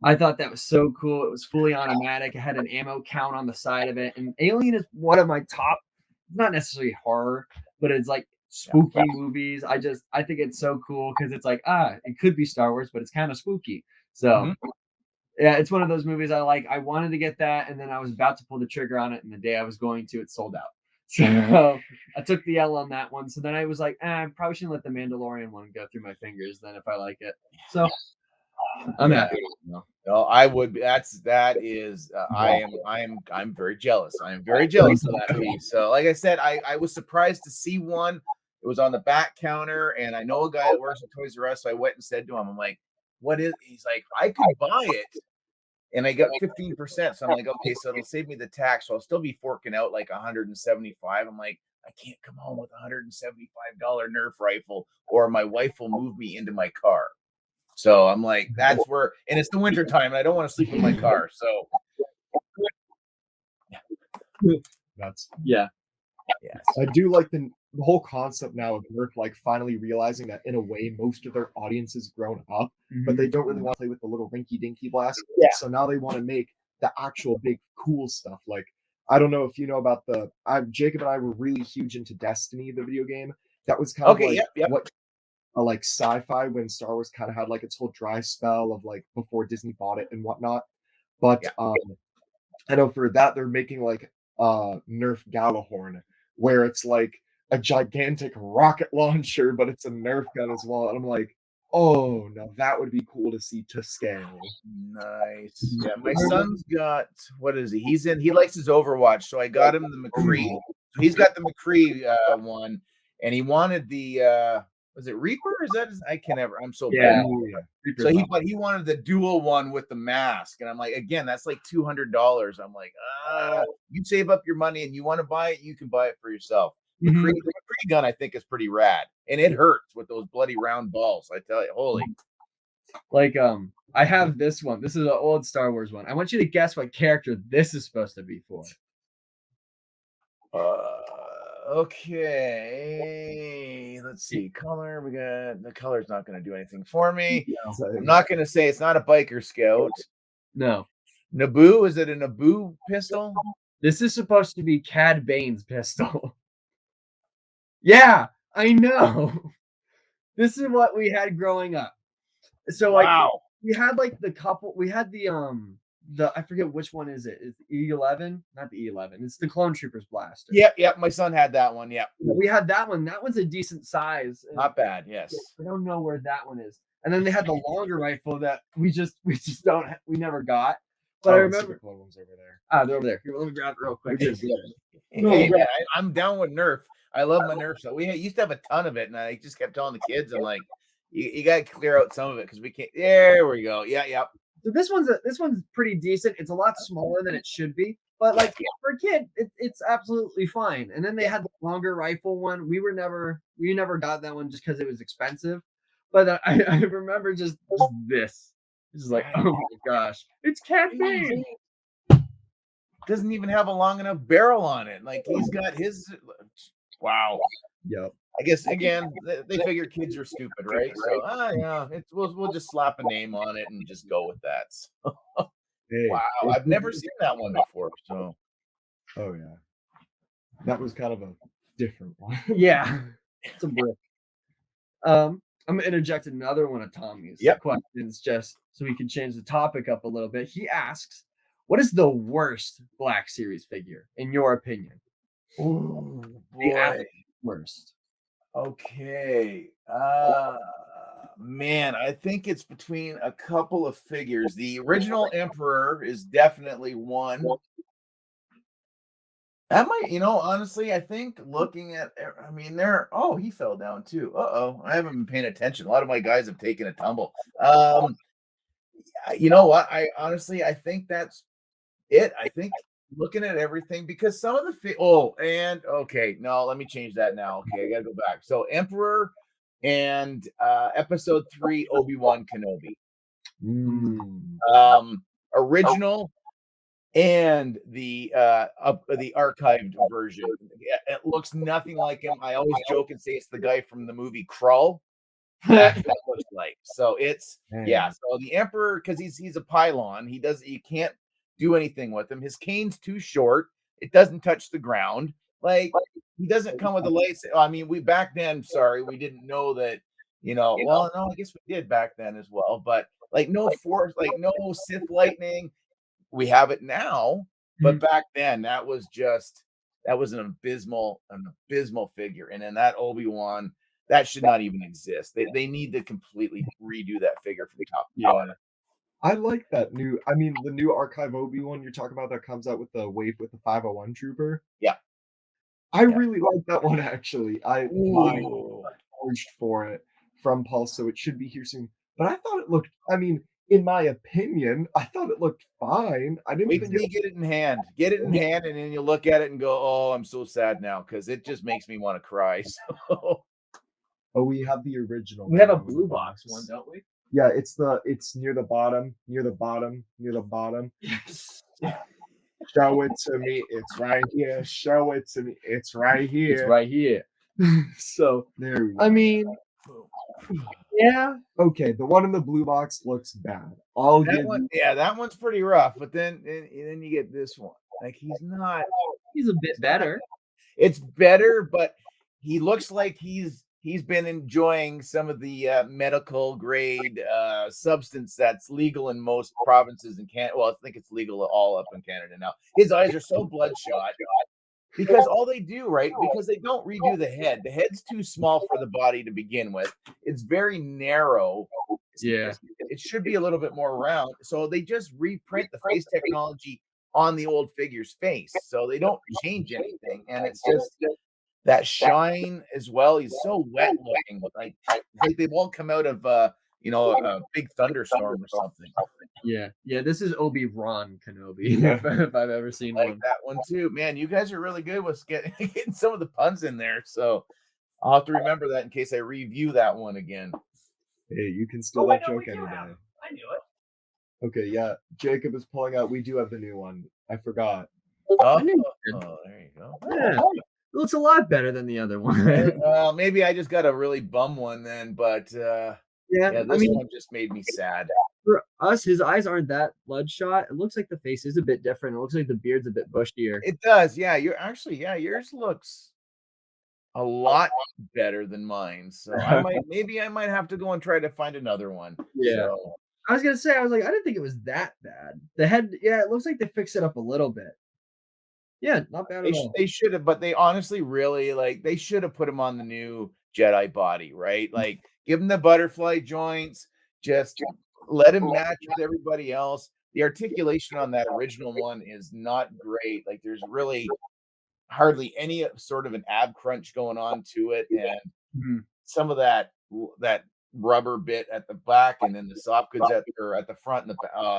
I thought that was so cool. It was fully automatic. It had an ammo count on the side of it. And Alien is one of my top, not necessarily horror, but it's like spooky movies. I think it's so cool because it's like, it could be Star Wars, but it's kind of spooky. So yeah, it's one of those movies I like. I wanted to get that, and then I was about to pull the trigger on it, and the day I was going to, it sold out. So I took the L on that one. So then I was like, I probably shouldn't let the Mandalorian one go through my fingers then if I like it. So I'm happy. No, I would be. I'm very jealous. I am very jealous of that piece. So like I said, I was surprised to see one. It was on the back counter, and I know a guy that works at Toys R Us, so I went and said to him, I'm like, what is, he's like, I could buy it, and I got 15%. So I'm like, okay, so it'll save me the tax, so I'll still be forking out like 175. I'm like, I can't come home with $175 Nerf rifle, or my wife will move me into my car. So I'm like, that's where, and it's the winter time, and I don't want to sleep in my car. So That's yes. I do like the whole concept now of Nerf like finally realizing that in a way most of their audience has grown up, but they don't really want to play with the little rinky dinky blast. So now they want to make the actual big cool stuff. Like, I don't know if you know about Jacob and I were really huge into Destiny, the video game. That was kind of what like sci-fi when Star Wars kind of had like its whole dry spell of like before Disney bought it and whatnot. But I know for that they're making like Nerf Galahorn, where it's like a gigantic rocket launcher, but it's a Nerf gun as well. And I'm like, oh no, that would be cool to see to scale. Nice. Yeah, my son's got, what is he? He likes his Overwatch, so I got him the McCree. So he's got the McCree one, and he wanted the was it Reaper? Is that I can never. I'm so bad. So he wanted the dual one with the mask, and I'm like, again, that's like $200. I'm like, you save up your money and you want to buy it, you can buy it for yourself. The Kree gun, I think, is pretty rad, and it hurts with those bloody round balls. I tell you, holy. Like, I have this one. This is an old Star Wars one. I want you to guess what character this is supposed to be for. Okay, let's see. Color, we got the color's not going to do anything for me. I'm not going to say it's not a biker scout. No. Naboo, is it a Naboo pistol? This is supposed to be Cad Bane's pistol. Yeah, I know. This is what we had growing up. So like, we had like the couple. We had the I forget which one is it. It's E11, not the E11. It's the Clone Troopers blaster. Yep. My son had that one. Yep. We had that one. That one's a decent size. Not bad. Yes. I don't know where that one is. And then they had the longer rifle that we never got. But I remember the ones over there. They're over there. Here, let me grab it real quick. Hey, I'm down with Nerf. I love my Nerf. So we used to have a ton of it, and I just kept telling the kids, I'm like, you got to clear out some of it because we can't. There we go. Yeah. So this one's pretty decent. It's a lot smaller than it should be, but like for a kid, it's absolutely fine. And then they had the longer rifle one. We never got that one just because it was expensive. But I remember just this. This is like, oh my gosh, it's Cad Bane. Doesn't even have a long enough barrel on it. Like he's got his. Wow. Yep. I guess again they figure kids are stupid, right? So yeah, we'll just slap a name on it and just go with that. So, wow, I've never seen that one before. So, oh yeah, that was kind of a different one. Yeah, it's a brick. I'm gonna interject another one of Tommy's questions just so we can change the topic up a little bit. He asks, "What is the worst Black Series figure in your opinion?" Ooh, boy. The worst. Okay. Man, I think it's between a couple of figures. The original Emperor is definitely one. That might, honestly, I think looking at, he fell down too. I haven't been paying attention. A lot of my guys have taken a tumble. You know what? I think that's it. I think looking at everything because some of the let me change that now. Okay, I gotta go back. So Emperor and episode 3 Obi-Wan Kenobi, original and the archived version. It looks nothing like him. I always joke and say it's the guy from the movie Krull. That's what it looks like. So it's So the Emperor, because he's a pylon, you can't do anything with him. His cane's too short. It doesn't touch the ground. Like he doesn't come with a lightsaber. I mean, we back then, we didn't know that, well, no, I guess we did back then as well. But like no force, like no Sith lightning. We have it now, but back then that was an abysmal figure. And then that Obi-Wan, that should not even exist. They need to completely redo that figure from top to bottom. I like that the new archive Obi-Wan you're talking about that comes out with the wave with the 501 trooper. Yeah. I really like that one actually. I charged for it from Pulse, so it should be here soon. But I thought it looked, in my opinion, I thought it looked fine. I didn't think get it in hand. Get it in hand, and then you look at it and go, "Oh, I'm so sad now," because it just makes me want to cry. So. Oh, we have the original. We have a blue box one, don't we? Yeah, it's near the bottom. Show it to me. It's right here. Show it to me. It's right here. It's right here. So there we go. Yeah. Okay, the one in the blue box looks bad. That one's pretty rough. But then you get this one. Like he's a bit better. It's better, but he looks like he's been enjoying some of the medical grade substance that's legal in most provinces in Canada. Well, I think it's legal all up in Canada now. His eyes are so bloodshot because all they do, right? Because they don't redo the head. The head's too small for the body to begin with. It's very narrow. Yeah. It should be a little bit more round. So they just reprint the face technology on the old figure's face. So they don't change anything. And it's just That shine as well. He's so wet looking. Like they've all come out of a big thunderstorm or something. Yeah. This is Obi-Wan Kenobi, if I've ever seen Like one. that one too. Man, you guys are really good with getting some of the puns in there. So I'll have to remember that in case I review that one again. Hey, you can steal that joke any day. I knew it. Okay, yeah. Jacob is pulling out. We do have the new one. I forgot. Oh, I knew it. there you go. Yeah. It looks a lot better than the other one. Well, maybe I just got a really bum one then, but Yeah, this I mean, one just made me sad. for us, his eyes aren't that bloodshot. It looks like the face is a bit different. It looks like the beard's a bit bushier. It does, yeah. Yours looks a lot better than mine. So maybe I might have to go and try to find another one. Yeah. So, I was gonna say, I was like, I didn't think it was that bad. The head, yeah, it looks like they fixed it up a little bit. Yeah, not bad at all. they should have, but they honestly really they should have put him on the new Jedi body, right? Like give him the butterfly joints, just let him match with everybody else. The articulation on that original one is not great. Like there's really hardly any sort of an ab crunch going on to it, and Mhm. some of that rubber bit at the back, and then the soft goods at the front, and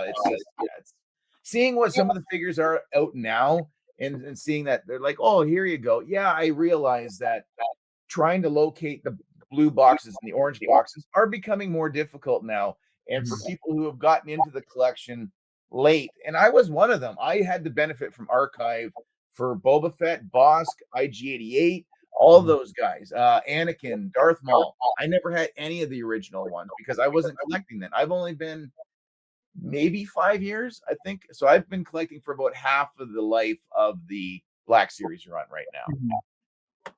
it's just it's seeing what some of the figures are out now, and seeing that they're like, oh, here you go. Yeah, I realize that trying to locate the blue boxes and the orange boxes are becoming more difficult now, and for people who have gotten into the collection late, and I was one of them. I had the benefit from Archive for Boba Fett, Bosk, IG-88, all those guys, Anakin, Darth Maul. I never had any of the original ones because I wasn't collecting them. I've only been maybe 5 years, I think. So I've been collecting for about half of the life of the Black Series run right now.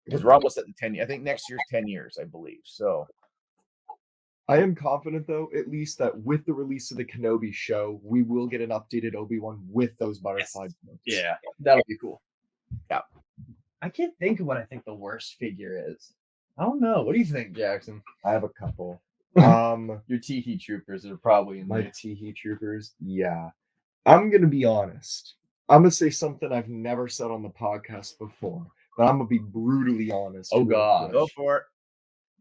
Because we're almost at the 10 year. I think next year's 10 years, I believe. So I am confident, though, at least that with the release of the Kenobi show, we will get an updated Obi-Wan with those butterfly books. Yeah, that'll be cool. Yeah. I can't think of what I think the worst figure is. I don't know. What do you think, Jackson? I have a couple. Your Tiki Troopers are probably in My there. Tiki Troopers, yeah. I'm gonna be honest. I'm gonna say something I've never said on the podcast before, but I'm gonna be brutally honest. Oh, real God. quick. go for it.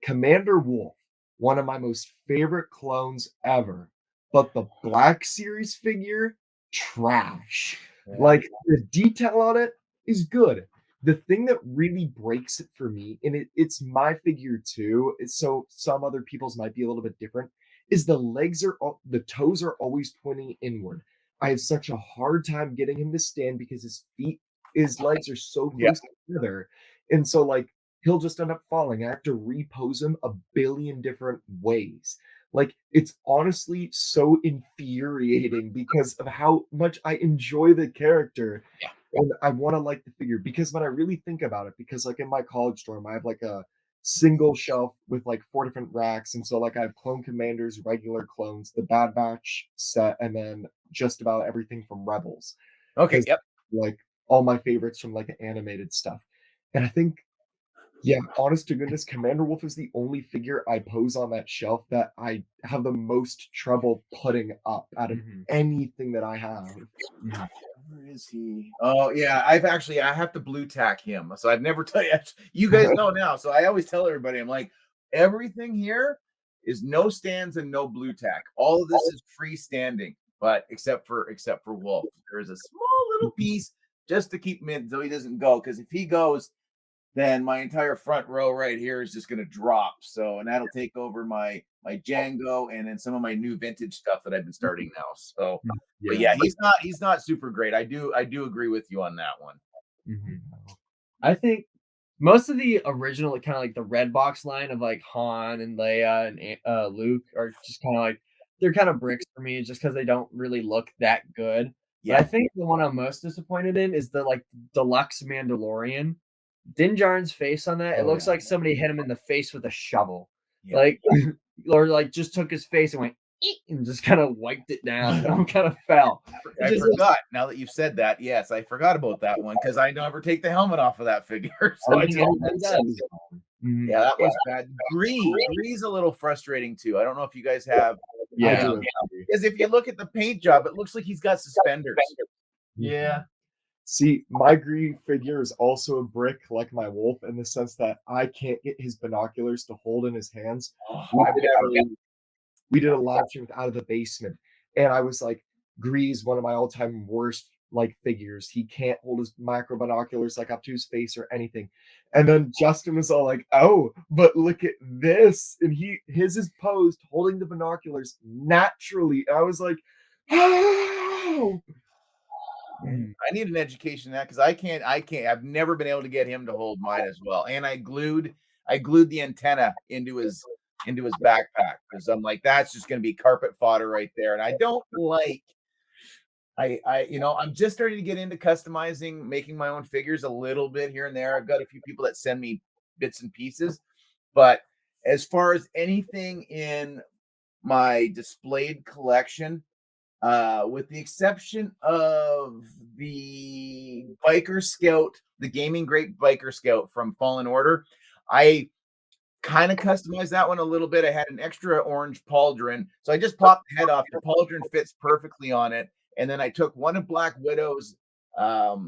Commander Wolf, one of my most favorite clones ever, but the Black Series figure, trash. Yeah. Like the detail on it is good. The thing that really breaks it for me, and it's my figure too, so some other people's might be a little bit different, is the toes are always pointing inward. I have such a hard time getting him to stand because his legs are so Yeah. close together. And so like he'll just end up falling. I have to repose him a billion different ways. Like it's honestly so infuriating because of how much I enjoy the character. Yeah. And I want to like the figure because when I really think about it, because like in my college dorm, I have like a single shelf with like 4 different racks. And so like I have clone commanders, regular clones, the Bad Batch set, and then just about everything from Rebels. Okay. 'Cause, Yep. like all my favorites from like the animated stuff. And I think, yeah, honest to goodness, Commander Wolf is the only figure I pose on that shelf that I have the most trouble putting up out of anything that I have. Where is he? Oh yeah, I have to blue tack him. So I've never tell you. You guys know now. So I always tell everybody, I'm like, everything here is no stands and no blue tack. All of this is freestanding, but except for Wolf, there is a small little piece just to keep him in so he doesn't go. Because if he goes, then my entire front row right here is just going to drop. So, and that'll take over my Django and then some of my new vintage stuff that I've been starting now. So, but yeah, he's not super great. I do agree with you on that one. I think most of the original, kind of like the red box line of like Han and Leia and Luke are just kind of like, they're kind of bricks for me just because they don't really look that good. Yeah. But I think the one I'm most disappointed in is the like deluxe Mandalorian. Din Djarin's face on that, it looks like somebody hit him in the face with a shovel. Yeah. Like, or like just took his face and went, "Eek," and just kind of wiped it down and kind of fell. I forgot. Now that you've said that, yes, I forgot about that one because I never take the helmet off of that figure. So I didn't. Yeah, that was bad. Gree's a little frustrating too. I don't know if you guys have. Yeah. Because if you look at the paint job, it looks like he's got suspenders. Yeah. See, my Gree figure is also a brick like my wolf in the sense that I can't get his binoculars to hold in his hands. Oh, We I've did never. we did a live stream with Out of the Basement, and I was like, Gree's one of my all-time worst like figures. He can't hold his micro binoculars like up to his face or anything. And then Justin was all like, "Oh, but look at this!" And his is posed holding the binoculars naturally. And I was like, "Oh!" I need an education in that because I can't. I've never been able to get him to hold mine as well. And I glued the antenna into his backpack because I'm like, that's just going to be carpet fodder right there. And I don't like. I'm just starting to get into customizing, making my own figures a little bit here and there. I've got a few people that send me bits and pieces, but as far as anything in my displayed collection, with the exception of the Biker Scout, the gaming great Biker Scout from Fallen Order, I kind of customized that one a little bit. I had an extra orange pauldron, so I just popped the head off. The pauldron fits perfectly on it, and then I took one of Black Widow's her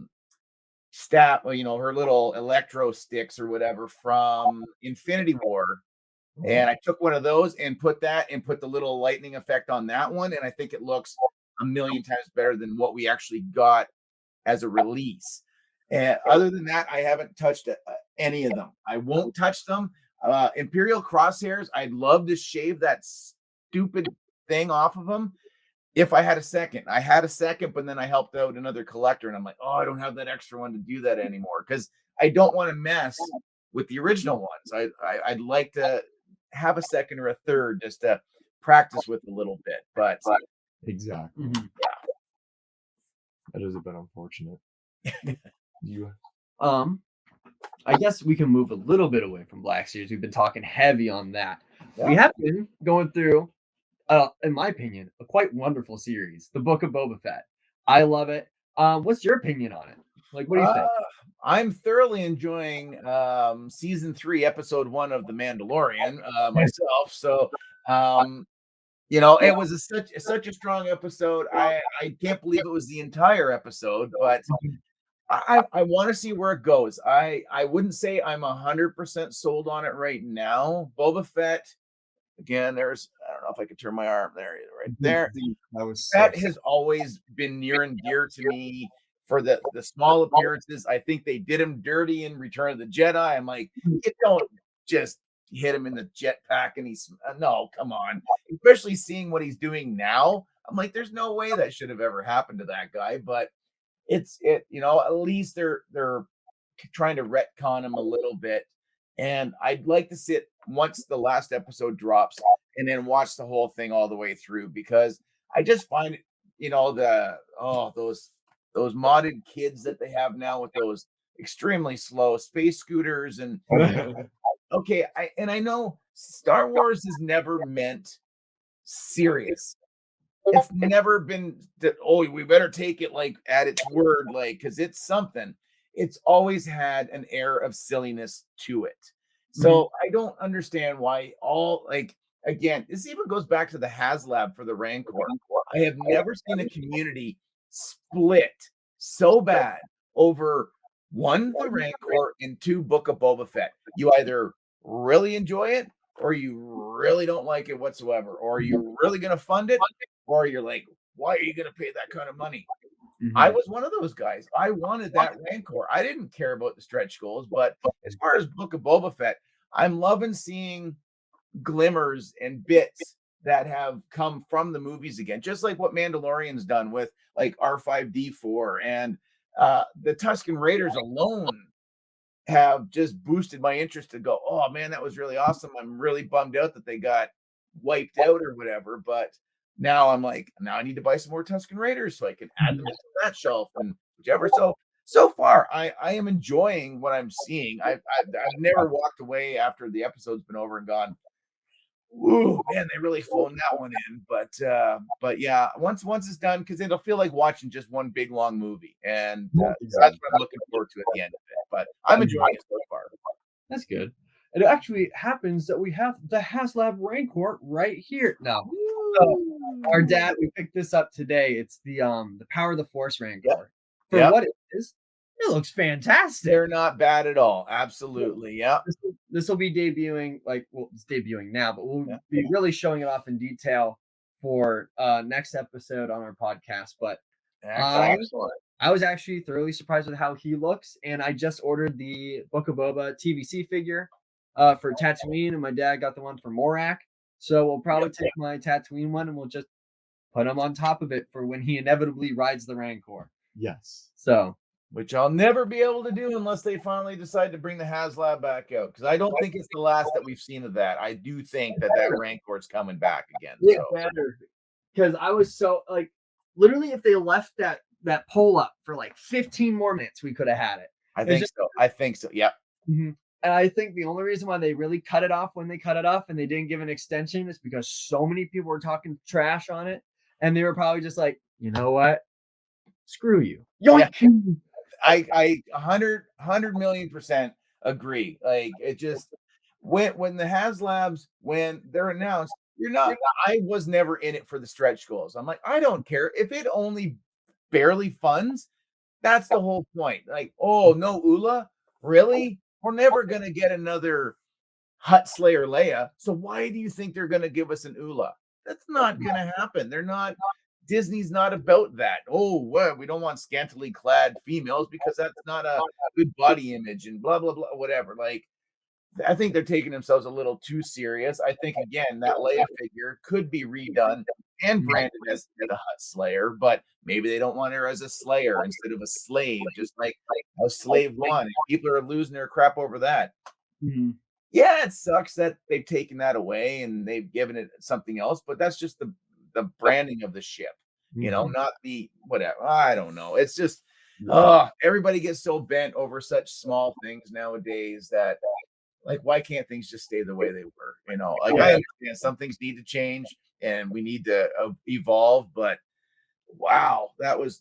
little electro sticks or whatever from Infinity War. And I took one of those and put the little lightning effect on that one. And I think it looks a million times better than what we actually got as a release. And other than that, I haven't touched any of them. I won't touch them. Imperial Crosshairs, I'd love to shave that stupid thing off of them if I had a second. I had a second, but then I helped out another collector and I'm like, oh, I don't have that extra one to do that anymore because I don't want to mess with the original ones. I'd like to have a second or a third just to practice with a little bit, but exactly. That is a bit unfortunate. I guess we can move a little bit away from Black Series. We've been talking heavy on that. Yeah. We have been going through, in my opinion, a quite wonderful series, The Book of Boba Fett. I love it. What's your opinion on it? Like, what do you think? I'm thoroughly enjoying season 3, episode 1 of The Mandalorian myself. So, it was such a strong episode. I can't believe it was the entire episode, but I want to see where it goes. I wouldn't say I'm 100% sold on it right now. Boba Fett, again, I don't know if I could turn my arm there, right there. That has always been near and dear to me for the small appearances. I think they did him dirty in Return of the Jedi. I'm like, you don't just hit him in the jetpack and he's no, come on. Especially seeing what he's doing now. I'm like, there's no way that should have ever happened to that guy, but at least they're trying to retcon him a little bit. And I'd like to sit once the last episode drops and then watch the whole thing all the way through because I just find those modded kids that they have now with those extremely slow space scooters and okay, I know Star Wars has never meant serious. It's never been that, oh, we better take it like at its word, like, because it's something. It's always had an air of silliness to it. So I don't understand why again, this even goes back to the HasLab for the Rancor. I have never seen a community split so bad over 1, the Rancor, and 2, Book of Boba Fett. You either really enjoy it or you really don't like it whatsoever, or you're really going to fund it, or you're like, why are you going to pay that kind of money? I was one of those guys. I wanted that Rancor. I didn't care about the stretch goals, but as far as Book of Boba Fett, I'm loving seeing glimmers and bits that have come from the movies again, just like what Mandalorian's done with like R5D4 and the Tusken Raiders alone have just boosted my interest to go, oh man, that was really awesome. I'm really bummed out that they got wiped out or whatever, but now I'm like, now I need to buy some more Tusken Raiders so I can add them to that shelf and whichever. So far, I am enjoying what I'm seeing. I've never walked away after the episode's been over and gone, ooh, man, they really phoned that one in. But yeah, once it's done, because it'll feel like watching just one big long movie, and that's what I'm looking forward to at the end of it. But I'm enjoying it so far. That's good. It actually happens that we have the HasLab Rancor right here now. So our dad, we picked this up today. It's the Power of the Force Rancor. for Yep. what it is, it looks fantastic. They're not bad at all. Absolutely. Yep. This will be debuting, it's debuting now, but we'll Yeah. be really showing it off in detail for next episode on our podcast. But Excellent. I was actually thoroughly surprised with how he looks, and I just ordered the Book of Boba TVC figure for Tatooine, and my dad got the one for Morak. So we'll probably take my Tatooine one, and we'll just put him on top of it for when he inevitably rides the Rancor. Yes. So, which I'll never be able to do unless they finally decide to bring the HasLab back out, because I don't think it's the last that we've seen of that. I do think that Rancor's coming back again. Yeah, better. Because I was so literally, if they left that poll up for 15 more minutes, we could have had it. I think so. Yep. Mm-hmm. And I think the only reason why they really cut it off when they cut it off and they didn't give an extension is because so many people were talking trash on it, and they were probably just like, you know what, screw you. Yeah. I 100 million% agree. It just when the HasLabs, when they're announced, I was never in it for the stretch goals. I'm like, I don't care if it only barely funds. That's the whole point. Oh, no Ula, really? We're never gonna get another Hut Slayer Leia. So why do you think they're gonna give us an Ula? That's not gonna happen. They're not. Disney's not about that. Oh, well, we don't want scantily clad females because that's not a good body image and blah, blah, blah, whatever. I think they're taking themselves a little too serious. I think, again, that Leia figure could be redone and branded as the Hut Slayer, but maybe they don't want her as a Slayer instead of a slave, just like a Slave 1. People are losing their crap over that. Mm-hmm. Yeah, it sucks that they've taken that away and they've given it something else, but that's just the branding of the ship, not the whatever. I don't know. It's just, everybody gets so bent over such small things nowadays that, why can't things just stay the way they were? I understand some things need to change and we need to evolve, but wow, that was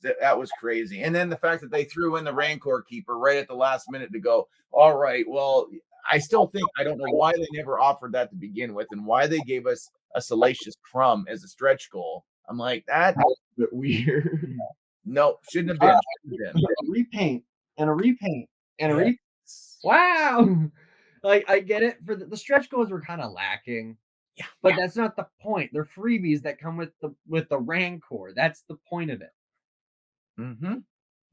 crazy. And then the fact that they threw in the Rancor Keeper right at the last minute to go, all right, well, I still think, I don't know why they never offered that to begin with and why they gave us a Salacious Crumb as a stretch goal. I'm like, that's a bit weird. No, shouldn't have been. A repaint and a repaint and a repaint. Wow. I get it. For the stretch goals were kind of lacking. Yeah. But that's not the point. They're freebies that come with the Rancor. That's the point of it. Mm-hmm.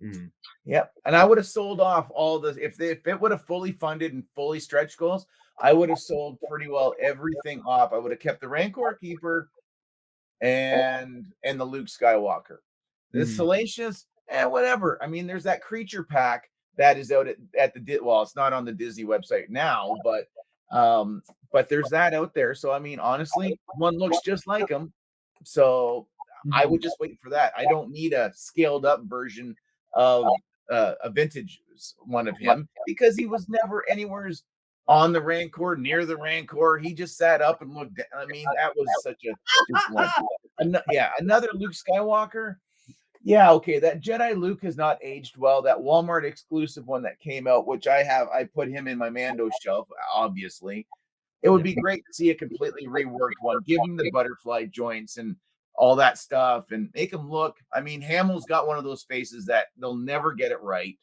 Mm. Yep. And I would have sold off all the if it would have fully funded and fully stretch goals, I would have sold pretty well everything off. I would have kept the Rancor Keeper and the Luke Skywalker. The Salacious, whatever. I mean, there's that creature pack that is out at the it's not on the Disney website now, but there's that out there. So I mean, honestly, one looks just like him. So I would just wait for that. I don't need a scaled up version of a vintage one of him because he was never anywhere on the Rancor, near the Rancor. He just sat up and looked. I mean, that was such a one. Another Luke Skywalker. Yeah, okay. That Jedi Luke has not aged well. That Walmart exclusive one that came out, which I put him in my Mando shelf, obviously. It would be great to see a completely reworked one. Give him the butterfly joints and all that stuff and make him look. I mean, Hamill's got one of those faces that they'll never get it right,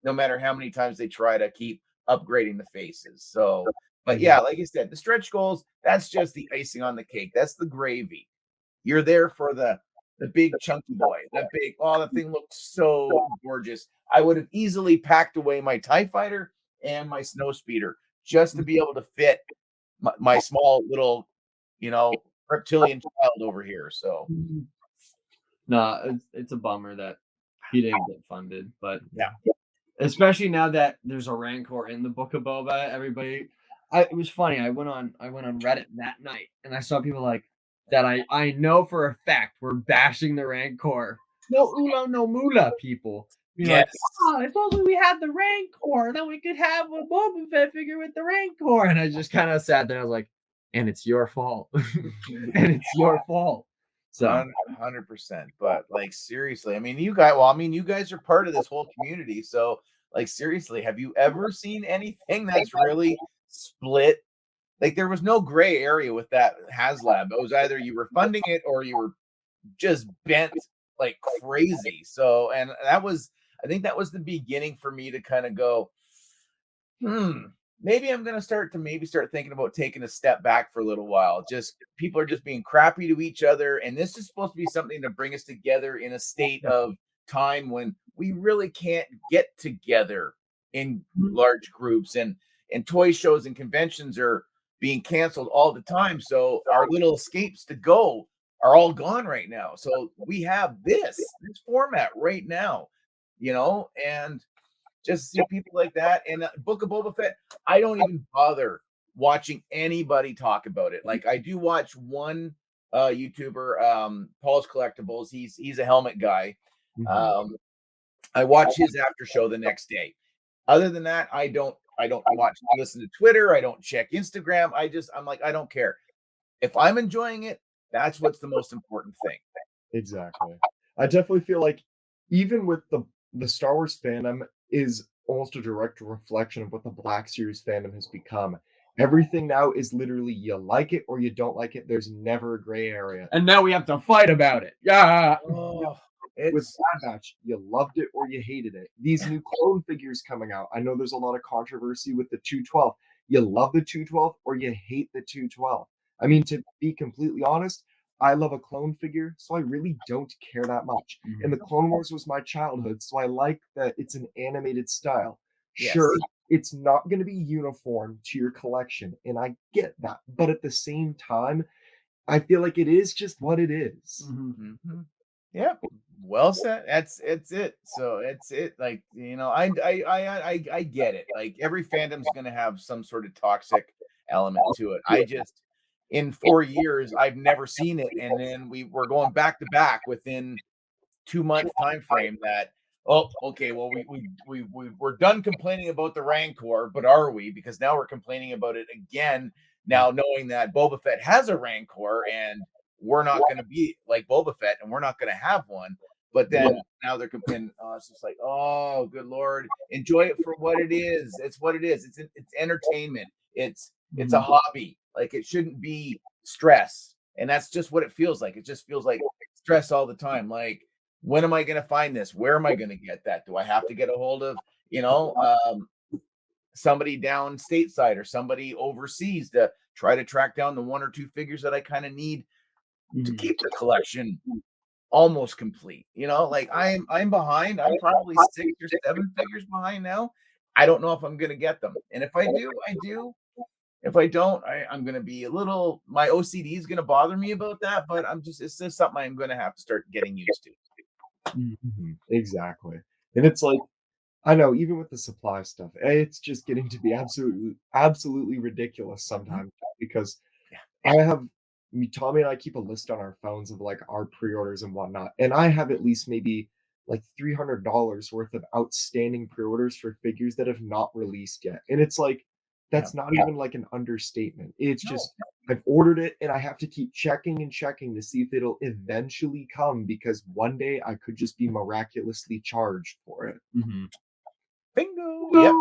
no matter how many times they try to keep upgrading the faces. So, but yeah, like I said, the stretch goals, that's just the icing on the cake. That's the gravy. You're there for the big chunky boy, that thing looked so gorgeous. I would have easily packed away my TIE Fighter and my snow speeder just to be able to fit my small little, reptilian child over here. So no, it's a bummer that he didn't get funded, but yeah, especially now that there's a Rancor in the Book of Boba, everybody. It was funny. I went on Reddit that night and I saw people that I know for a fact were bashing the Rancor. No Ulo, no Mula, people. Yes. If only we had the Rancor, then we could have a Boba Fett figure with the Rancor. And I just kind of sat there. I was like, and it's your fault. And it's your fault. So 100%. But seriously, I mean, you guys are part of this whole community. So seriously, have you ever seen anything that's really split? There was no gray area with that HasLab. It was either you were funding it or you were just bent like crazy. So, and I think that was the beginning for me to kind of go, maybe I'm gonna start thinking about taking a step back for a little while. Just people are just being crappy to each other, and this is supposed to be something to bring us together in a state of time when we really can't get together in large groups, and toy shows and conventions are being canceled all the time. So our little escapes to go are all gone right now. So we have this format right now, and just see people like that. And Book of Boba Fett, I don't even bother watching anybody talk about it. Like I do watch one YouTuber, Paul's Collectibles. He's a helmet guy. Um, I watch his after show the next day. Other than that, I don't listen to Twitter. I don't check Instagram. I'm like, I don't care. If I'm enjoying it, that's what's the most important thing. Exactly. I definitely feel like even with the Star Wars fandom is almost a direct reflection of what the Black Series fandom has become. Everything now is literally you like it or you don't like it. There's never a gray area. And now we have to fight about it. Yeah. Oh, With it's Bad Batch, you loved it or you hated it. These new clone figures coming out. I know there's a lot of controversy with the 212. You love the 212 or you hate the 212. I mean, to be completely honest, I love a clone figure, so I really don't care that much. And the Clone Wars was my childhood, so I like that it's an animated style. yes. Sure, it's not going to be uniform to your collection, and I get that. But at the same time, I feel like it is just what it is. Mhm. Yeah, well said. It's it. So it's it. Like I get it. Like every fandom's gonna have some sort of toxic element to it. I just in 4 years I've never seen it, and then we're going back to back within 2 month time frame. That okay, well we're done complaining about the Rancor, but are we? Because now we're complaining about it again. Now knowing that Boba Fett has a Rancor and we're not going to be like Boba Fett, and we're not going to have one. But then now they're complaining. Oh, it's just like, oh, good Lord, enjoy it for what it is. It's what it is. It's entertainment. It's a hobby. Like it shouldn't be stress, and that's just what it feels like. It just feels like stress all the time. Like when am I going to find this? Where am I going to get that? Do I have to get a hold of somebody down stateside or somebody overseas to try to track down the one or two figures that I kind of need to keep the collection almost complete? Like I'm behind. I'm probably 6 or 7 figures behind now. I don't know if I'm gonna get them. And if I do, I do. If I don't, I'm gonna be a little my OCD is gonna bother me about that, but it's just something I'm gonna have to start getting used to. Exactly. And it's like, I know, even with the supply stuff, it's just getting to be absolutely ridiculous sometimes because I have Tommy and I keep a list on our phones of like our pre-orders and whatnot, and I have at least maybe like $300 worth of outstanding pre-orders for figures that have not released yet. And it's like that's not even like an understatement. It's No. just I've ordered it and I have to keep checking and checking to see if it'll eventually come because one day I could just be miraculously charged for it. Bingo. Yep.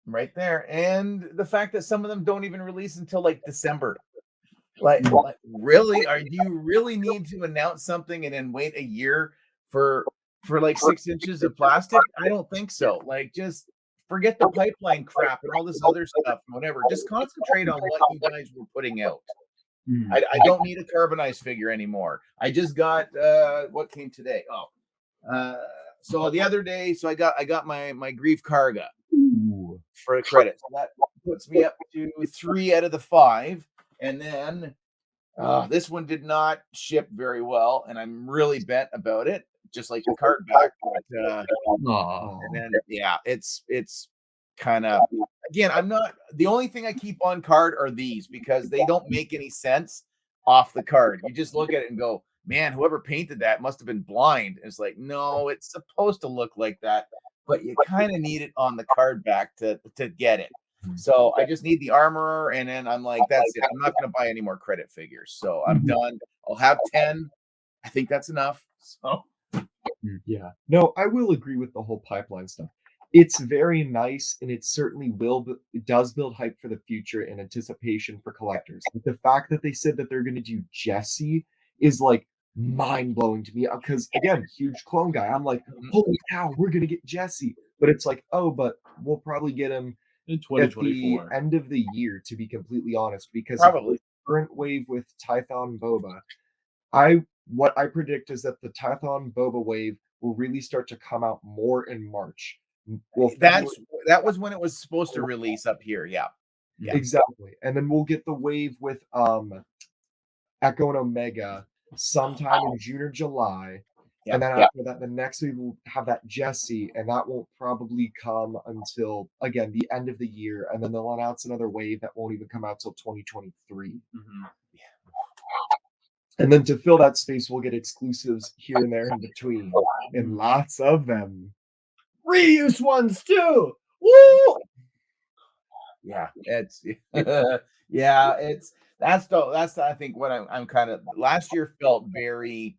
Right there. And the fact that some of them don't even release until like December. Like really? Are you really need to announce something and then wait a year for like 6 inches of plastic? I don't think so. Like just forget the pipeline crap and all this other stuff, whatever. Just concentrate on what you guys were putting out. I don't need a carbonized figure anymore. I just got what came today. So the other day, so I got my Grief Karga for the credit. So that puts me up to 3 out of the 5. And then this one did not ship very well, and I'm really bent about it, just like the card back. But, and then it's kind of again, I'm not the only thing I keep on card are these because they don't make any sense off the card. You just look at it and go, man, whoever painted that must have been blind. It's like, no, it's supposed to look like that, but you kind of need it on the card back to get it. So I just need the armorer, and then I'm like, that's it. I'm not going to buy any more credit figures. So I'm done. I'll have 10. I think that's enough. So Yeah. No, I will agree with the whole pipeline stuff. It's very nice, and it certainly it does build hype for the future and anticipation for collectors. But the fact that they said that they're going to do Jesse is like mind-blowing to me because, again, huge clone guy. I'm like, Mhm. holy cow, we're gonna get Jesse. But it's like, oh, but we'll probably get him In at the 2024. end of the year, to be completely honest, because of Probably. the current wave with Tython Boba. What I predict is that the Tython Boba wave will really start to come out more in March. Well, That was when it was supposed to release up here. Yeah. Yeah. exactly. And then we'll get the wave with Echo and Omega sometime in June or July. Yeah. And then after that, the next week we'll have that Jesse, and that won't probably come until, again, the end of the year. And then they'll announce another wave that won't even come out till 2023. Mhm. And then to fill that space, we'll get exclusives here and there in between, and lots of them. Reuse ones too. Woo! Yeah, it's yeah, that's I think what I'm kind of last year felt very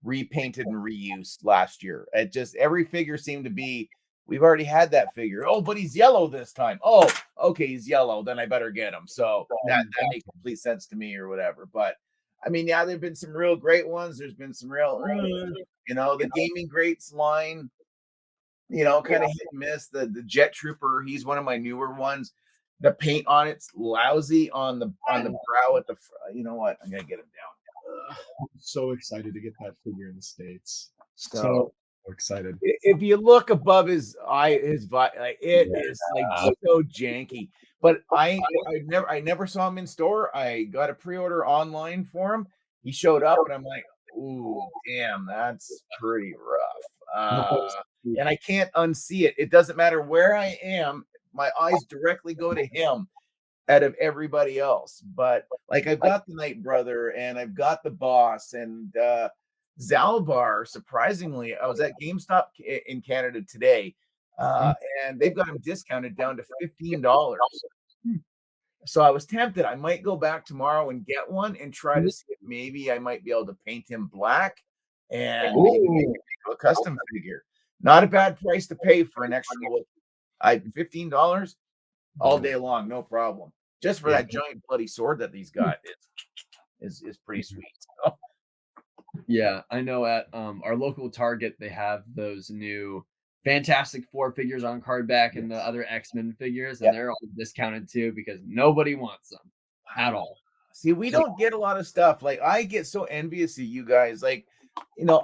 repainted and reused last year. It just every figure seemed to be we've already had that figure. Oh, but he's yellow this time. Oh, okay, he's yellow, then I better get him. So that makes complete sense to me or whatever. But I mean, yeah, there've been some real great ones. There's been some real the gaming greats line, kind of hit and miss. The Jet Trooper, he's one of my newer ones. The paint on it's lousy on the brow at the you know what? I'm gonna get him down. I'm so excited to get that figure in the States. So Excited. if you look above his eye, it is like so janky. But I never saw him in store. I got a pre-order online for him. He showed up, and I'm like, ooh, damn, that's pretty rough. And I can't unsee it. It doesn't matter where I am. My eyes directly go to him out of everybody else. But like I've got the Night Brother and I've got the Boss and Zalbar. Surprisingly, I was at GameStop in Canada today, and they've got him discounted down to $15. So I was tempted. I might go back tomorrow and get one and try to see if maybe I might be able to paint him black and maybe make a custom figure. Not a bad price to pay for an extra $15 all day long, no problem. Just for that giant bloody sword that he's got is pretty sweet. So. Yeah, I know at our local Target they have those new Fantastic Four figures on cardback and the other X-Men figures, and they're all discounted too because nobody wants them at all. See, we don't get a lot of stuff. Like I get so envious of you guys. Like,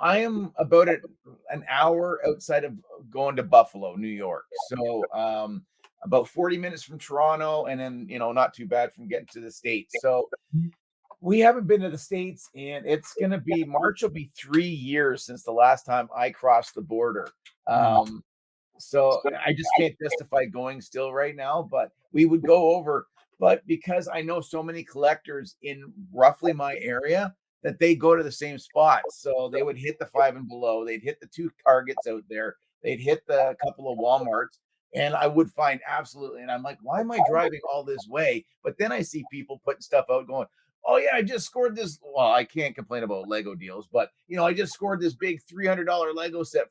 I am about an hour outside of going to Buffalo, New York. So about 40 minutes from Toronto, and then not too bad from getting to the States. So we haven't been to the States, and it's gonna be March will be 3 years since the last time I crossed the border. So I just can't justify going still right now, but we would go over. But because I know so many collectors in roughly my area that they go to the same spots, so they would hit the Five and Below, they'd hit the 2 Targets out there, they'd hit the couple of Walmarts, and I would find absolutely. And I'm like, why am I driving all this way? But then I see people putting stuff out, going, oh yeah, I just scored this. Well, I can't complain about Lego deals, but I just scored this big $300 Lego set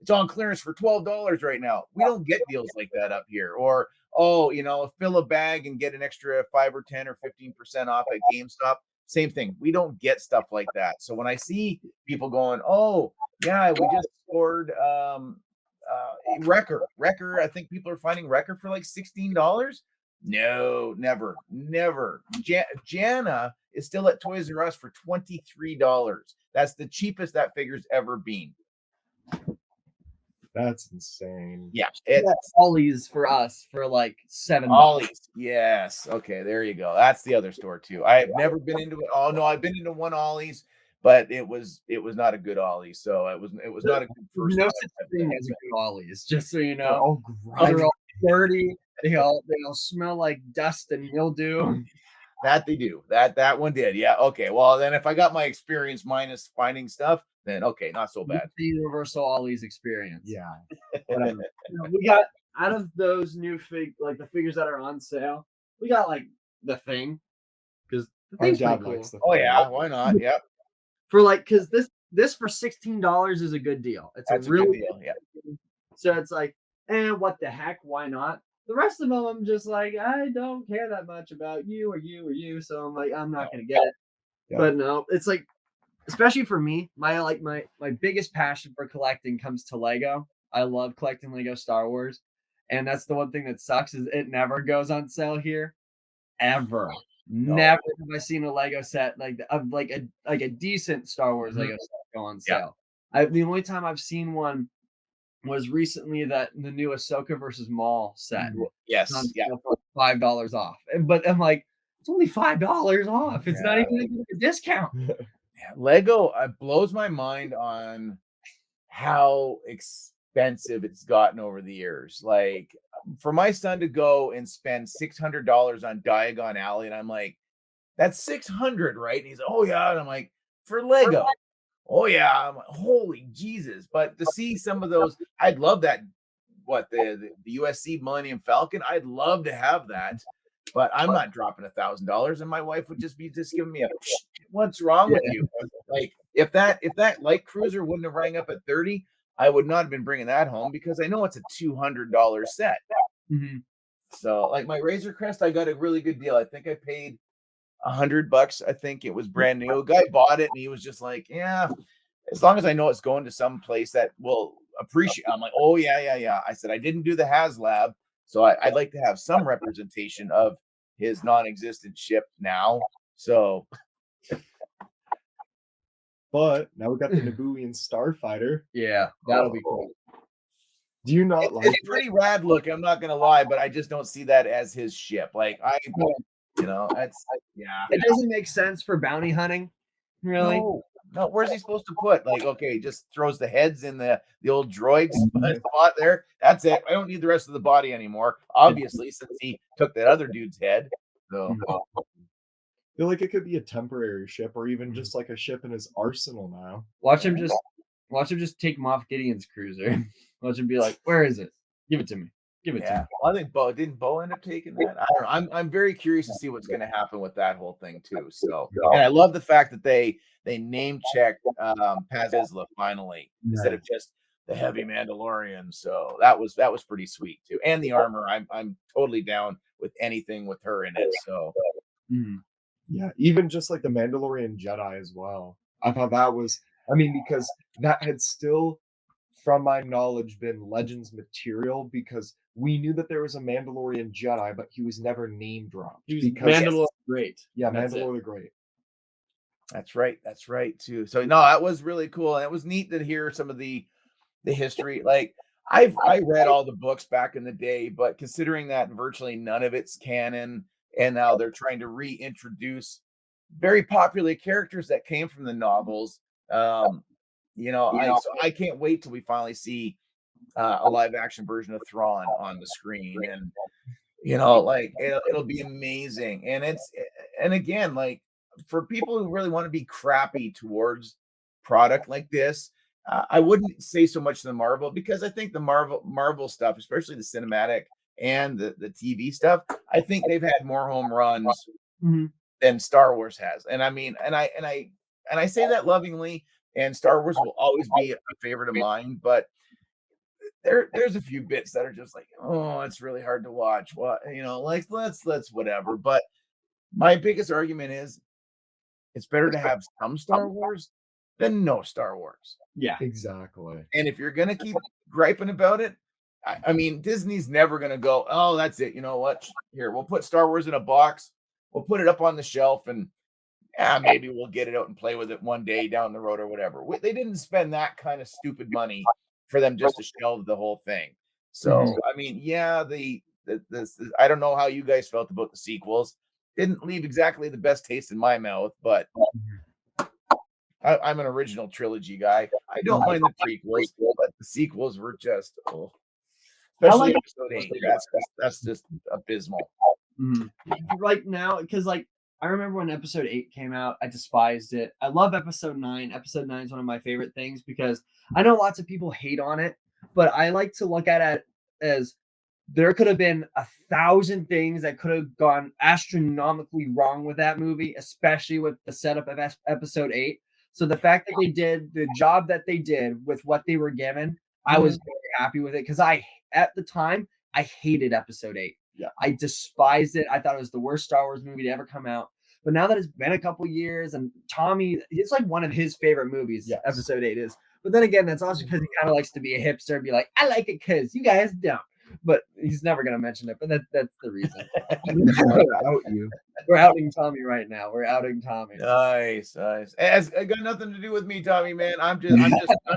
it's on clearance for $12 right now. We don't get deals like that up here. Or fill a bag and get an extra 5 or 10 or 15% off at GameStop. Same thing. We don't get stuff like that. So when I see people going, oh yeah, we just scored Wrecker. I think people are finding Wrecker for like $16. No, never. Jana is still at Toys R Us for $23. That's the cheapest that figure's ever been. That's insane. Yeah, it's Ollie's for us for like $7. Ollie's, yes. Okay, there you go. That's the other store too. I have never been into it. Oh no, I've been into one Ollie's, but it was not a good Ollie. So it was not a good first. No such thing as a good Ollie's, just so you know. They're all They're all dirty. They all smell like dust and mildew. That they do. That one did. Yeah. Okay. Well, then if I got my experience minus finding stuff, then okay, not so bad. The universal Ollie's experience. Yeah. Whatever. We got out of those new the figures that are on sale. We got like the Thing, because the Thing's pretty cool. Oh yeah, why not? Yeah. For because this for $16 is a good deal. It's a really good deal. Yeah. So it's like, what the heck? Why not? The rest of them, I'm just like, I don't care that much about you or you or you. So I'm like, I'm not going to get it. Yeah. But no, it's like especially for me, my biggest passion for collecting comes to Lego. I love collecting Lego Star Wars, and that's the one thing that sucks is it never goes on sale here, ever. No. Never have I seen a Lego set of a decent Star Wars Lego set go on sale. The only time I've seen one was recently the new Ahsoka versus Maul set. Yes, On sale for $5 off, but I'm like, it's only $5 off. It's not even a discount. Lego blows my mind on how expensive it's gotten over the years. Like for my son to go and spend $600 on Diagon Alley, and I'm like, that's 600, right? And he's like, oh yeah, and I'm like, for Lego. Oh yeah, I'm like, holy Jesus! But to see some of those, I'd love that. What the USC Millennium Falcon? I'd love to have that, but I'm not dropping $1,000. And my wife would just giving me a, what's wrong with you? Like if that light cruiser wouldn't have rang up at 30, I would not have been bringing that home because I know it's a $200 set. Mm-hmm. So like my Razor Crest, I got a really good deal. I think I paid $100. I think it was brand new. A guy bought it and he was just like, yeah, as long as I know it's going to some place that will appreciate. I'm like, oh yeah. I said I didn't do the HasLab, so I'd like to have some representation of his non-existent ship now. So, but now we got the Nabooian Starfighter. Yeah, that'll be cool. Do you not like it's pretty rad look? I'm not gonna lie, but I just don't see that as his ship. Like that's It doesn't make sense for bounty hunting, really. No, where's he supposed to put? Like, okay, he just throws the heads in the old droid spot there. That's it. I don't need the rest of the body anymore. Obviously, since he took that other dude's head. So I feel like it could be a temporary ship or even just like a ship in his arsenal now. Watch him just take Moff Gideon's cruiser. Watch him be like, where is it? Give it to me. Give it to me. Well, I think didn't Bo end up taking that? I don't know. I'm very curious to see what's going to happen with that whole thing too. So, and I love the fact that they name checked Paz Vizsla finally instead of just the heavy Mandalorian. So that was pretty sweet too. And the armor, I'm totally down with anything with her in it. So yeah, even just like the Mandalorian Jedi as well. I thought that was, I mean, because that had still, from my knowledge, been Legends material because we knew that there was a Mandalorian Jedi, but he was never name dropped. Mandalore Great. Yeah, Mandalore the Great. That's right too. So no, that was really cool, and it was neat to hear some of the history. Like I read all the books back in the day, but considering that virtually none of it's canon, and now they're trying to reintroduce very popular characters that came from the novels. I can't wait till we finally see a live action version of Thrawn on the screen, and like it'll be amazing. And again, like for people who really want to be crappy towards product like this, I wouldn't say so much the Marvel, because I think the Marvel stuff, especially the cinematic and the TV stuff, I think they've had more home runs than Star Wars has. And I mean, and I say that lovingly, and Star Wars will always be a favorite of mine, but there's a few bits that are just like, oh, it's really hard to watch. What, like let's whatever. But my biggest argument is it's better to have some Star Wars than no Star Wars. Yeah, exactly. And if you're gonna keep griping about it, I mean, Disney's never gonna go, oh, that's it. You know what? Here, we'll put Star Wars in a box. We'll put it up on the shelf, and maybe we'll get it out and play with it one day down the road or whatever. They didn't spend that kind of stupid money for them just to shelve the whole thing. So, I mean, yeah, I don't know how you guys felt about the sequels. Didn't leave exactly the best taste in my mouth, but I'm an original trilogy guy. I don't mind the prequels, but the sequels were just, especially episode 8. That's just abysmal. Right now, because like I remember when episode 8 came out, I despised it. I love episode 9. Episode 9 is one of my favorite things because I know lots of people hate on it, but I like to look at it as there could have been 1,000 things that could have gone astronomically wrong with that movie, especially with the setup of episode 8. So the fact that they did the job that they did with what they were given, I was very happy with it because at the time, I hated episode 8. Yeah. I despised it. I thought it was the worst Star Wars movie to ever come out. But now that it's been a couple years, and Tommy, it's like one of his favorite movies. Yes. Episode 8 is. But then again, that's also because he kind of likes to be a hipster and be like, I like it because you guys don't. But he's never gonna mention it. But that's the reason. Out you. We're outing Tommy right now. We're outing Tommy. Nice. It got nothing to do with me, Tommy, man. I'm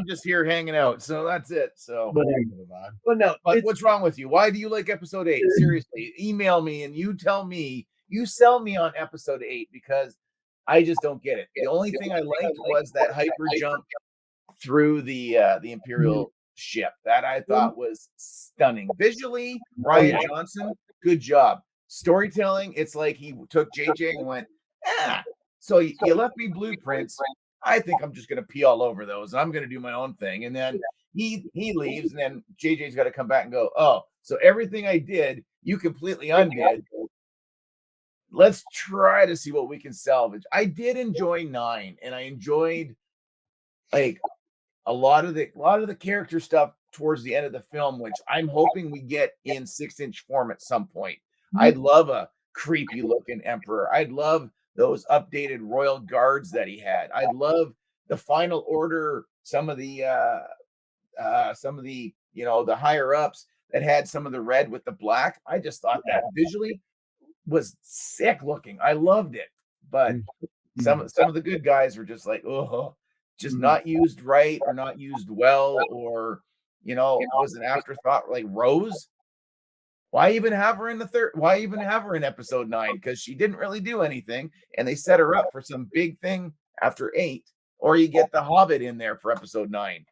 just here hanging out. So that's it. So But no, but what's wrong with you? Why do you like episode 8? Seriously, email me and you tell me, you sell me on episode 8 because I just don't get it. The only thing I liked was that hyper jump through the Imperial ship. That I thought was stunning. Visually, Ryan Johnson, good job. Storytelling, it's like he took JJ and went, so you left me blueprints. I think I'm just going to pee all over those. I'm going to do my own thing. And then he leaves, and then JJ's got to come back and go, oh, so everything I did, you completely undid. Let's try to see what we can salvage. I did enjoy 9, and I enjoyed like a lot of the character stuff towards the end of the film, which I'm hoping we get in 6-inch form at some point. I'd love a creepy looking Emperor. I'd love those updated royal guards that he had. I'd love the Final Order, some of the the higher ups that had some of the red with the black. I just thought that visually was sick looking. I loved it. But some of the good guys were just like, oh, just not used right or not used well, or was an afterthought. Like Rose, why even have her in why even have her in episode 9? Because she didn't really do anything, and they set her up for some big thing after 8. Or you get the Hobbit in there for episode 9.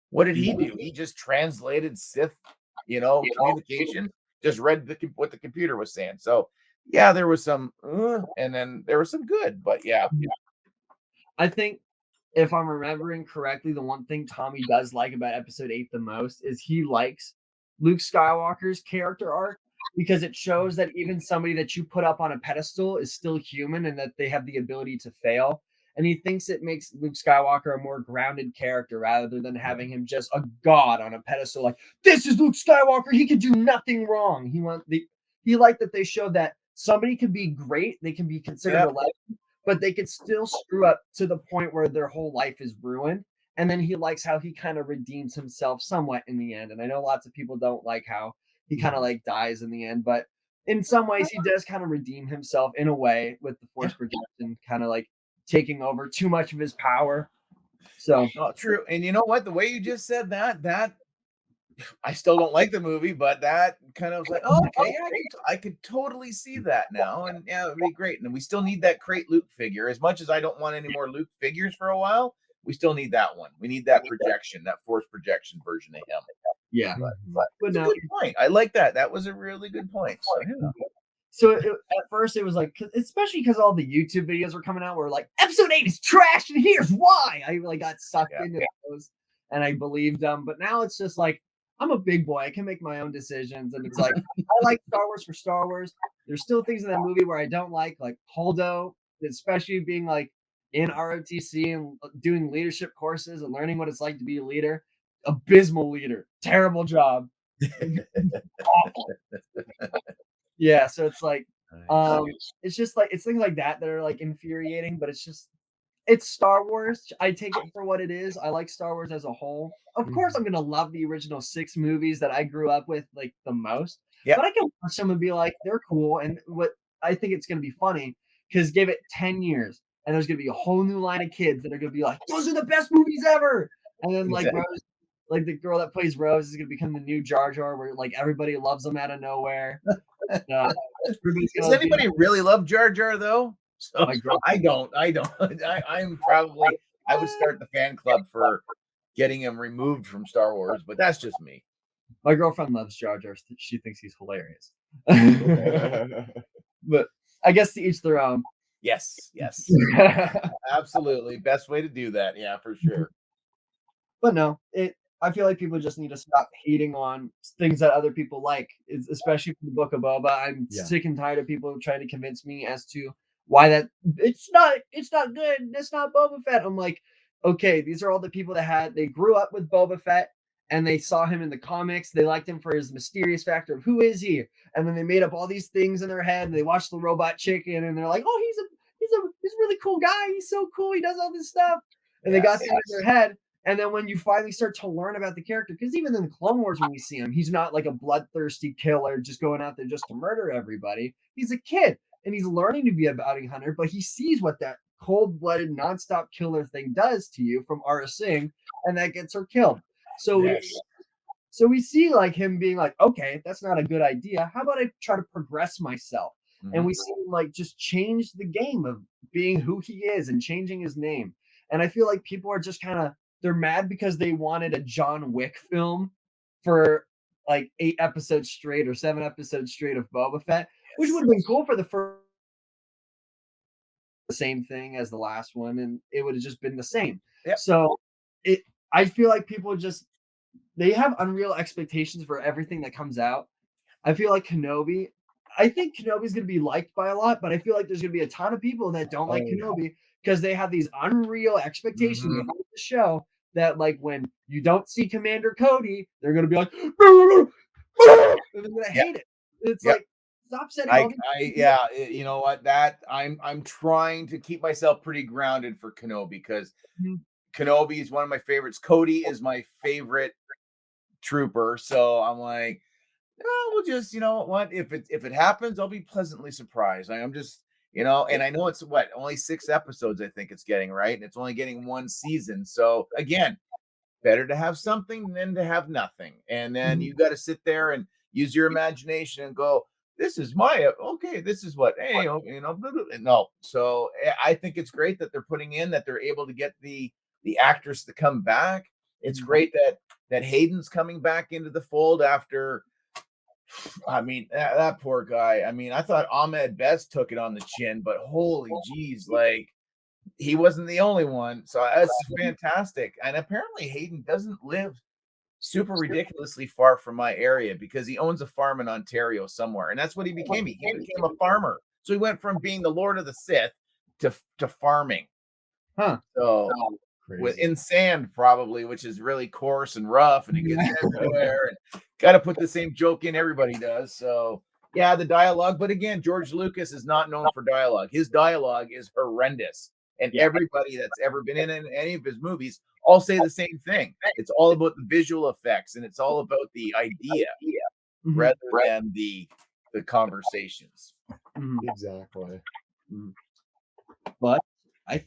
What did he do? He just translated Sith, communication, just read what the computer was saying. So yeah, there was some and then there was some good, but yeah. I think if I'm remembering correctly, the one thing Tommy does like about episode 8 the most is he likes Luke Skywalker's character arc, because it shows that even somebody that you put up on a pedestal is still human and that they have the ability to fail. And he thinks it makes Luke Skywalker a more grounded character rather than having him just a god on a pedestal. Like, this is Luke Skywalker. He can do nothing wrong. He liked that they showed that somebody can be great. They can be considered a legend, but they could still screw up to the point where their whole life is ruined. And then he likes how he kind of redeems himself somewhat in the end. And I know lots of people don't like how he kind of like dies in the end, but in some ways he does kind of redeem himself in a way with the force projection kind of like taking over too much of his power. So true. And you know what? The way you just said that I still don't like the movie, but that kind of was like, oh, okay, I could totally see that now. And yeah, it would be great. And we still need that crate Luke figure. As much as I don't want any more Luke figures for a while, we still need that one. We need that projection, that force projection version of him. Yeah. But that's a good point. I like that. That was a really good point. So, yeah. So at first it was like, especially because all the YouTube videos were coming out where like episode 8 is trash and here's why. I really got sucked into those and I believed them. But now it's just like, I'm a big boy. I can make my own decisions. And it's like, I like Star Wars for Star Wars. There's still things in that movie where I don't like Holdo, especially being like in ROTC and doing leadership courses and learning what it's like to be a leader. Abysmal leader. Terrible job. Awful. Yeah, so it's like, it's just like, it's things like that are like infuriating, but it's Star Wars. I take it for what it is. I like Star Wars as a whole. Of course, I'm gonna love the original 6 movies that I grew up with like the most. But I can watch them and be like, they're cool. And what I think it's gonna be funny because give it 10 years and there's gonna be a whole new line of kids that are gonna be like, those are the best movies ever. And then like Rose, like the girl that plays Rose is gonna become the new Jar Jar, where like everybody loves them out of nowhere. Does anybody really love Jar Jar though? So I don't. I'm probably, I would start the fan club for getting him removed from Star Wars, but that's just me. My girlfriend loves Jar Jar. She thinks he's hilarious. But I guess to each their own. Yes. Absolutely. Best way to do that. Yeah, for sure. But no, I feel like people just need to stop hating on things that other people like, especially for the Book of Boba. I'm sick and tired of people trying to convince me as to why that it's not good. It's not Boba Fett. I'm like, okay, these are all the people that they grew up with Boba Fett and they saw him in the comics. They liked him for his mysterious factor of who is he? And then they made up all these things in their head and they watched the Robot Chicken and they're like, oh, he's a really cool guy. He's so cool. He does all this stuff. And they got that in their head. And then when you finally start to learn about the character, because even in the Clone Wars, when we see him, he's not like a bloodthirsty killer just going out there just to murder everybody. He's a kid and he's learning to be a bounty hunter, but he sees what that cold-blooded, nonstop killer thing does to you from Aura Singh, and that gets her killed. So we see like him being like, okay, that's not a good idea. How about I try to progress myself? Mm-hmm. And we see him like just change the game of being who he is and changing his name. And I feel like people are just kind of, they're mad because they wanted a John Wick film for like 8 episodes straight or 7 episodes straight of Boba Fett, which would have been cool for the first, the same thing as the last one, and it would have just been the same. Yep. So I feel like people just, they have unreal expectations for everything that comes out. I feel like Kenobi, I think Kenobi's going to be liked by a lot, but I feel like there's going to be a ton of people that don't like Kenobi because they have these unreal expectations of the show that, like, when you don't see Commander Cody, they're going to be like, and they're going to hate it. It's like, stop setting you know what, that I'm trying to keep myself pretty grounded for Kenobi because Kenobi is one of my favorites. Cody is my favorite trooper, so I'm like, oh, we'll just, you know what, if it happens, I'll be pleasantly surprised. I'm just, you know, and I know it's only 6 episodes, I think it's getting, right, and it's only getting 1 season. So again, better to have something than to have nothing. And then you got to sit there and use your imagination and go, this is my okay, this is what, hey, you know, no. So I think it's great that they're putting in that they're able to get the actors to come back. It's great that Hayden's coming back into the fold after, I mean, that poor guy. I mean, I thought Ahmed Best took it on the chin, but holy geez, like, he wasn't the only one. So that's fantastic. And apparently Hayden doesn't live super ridiculously far from my area because he owns a farm in Ontario somewhere. And that's what he became. He became a farmer. So he went from being the Lord of the Sith to farming. So in sand, probably, which is really coarse and rough, and it gets everywhere. And got to put the same joke in, everybody does. So yeah, the dialogue. But again, George Lucas is not known for dialogue. His dialogue is horrendous. And everybody that's ever been in any of his movies all say the same thing. It's all about the visual effects, and it's all about the idea rather than the conversations. Exactly. But I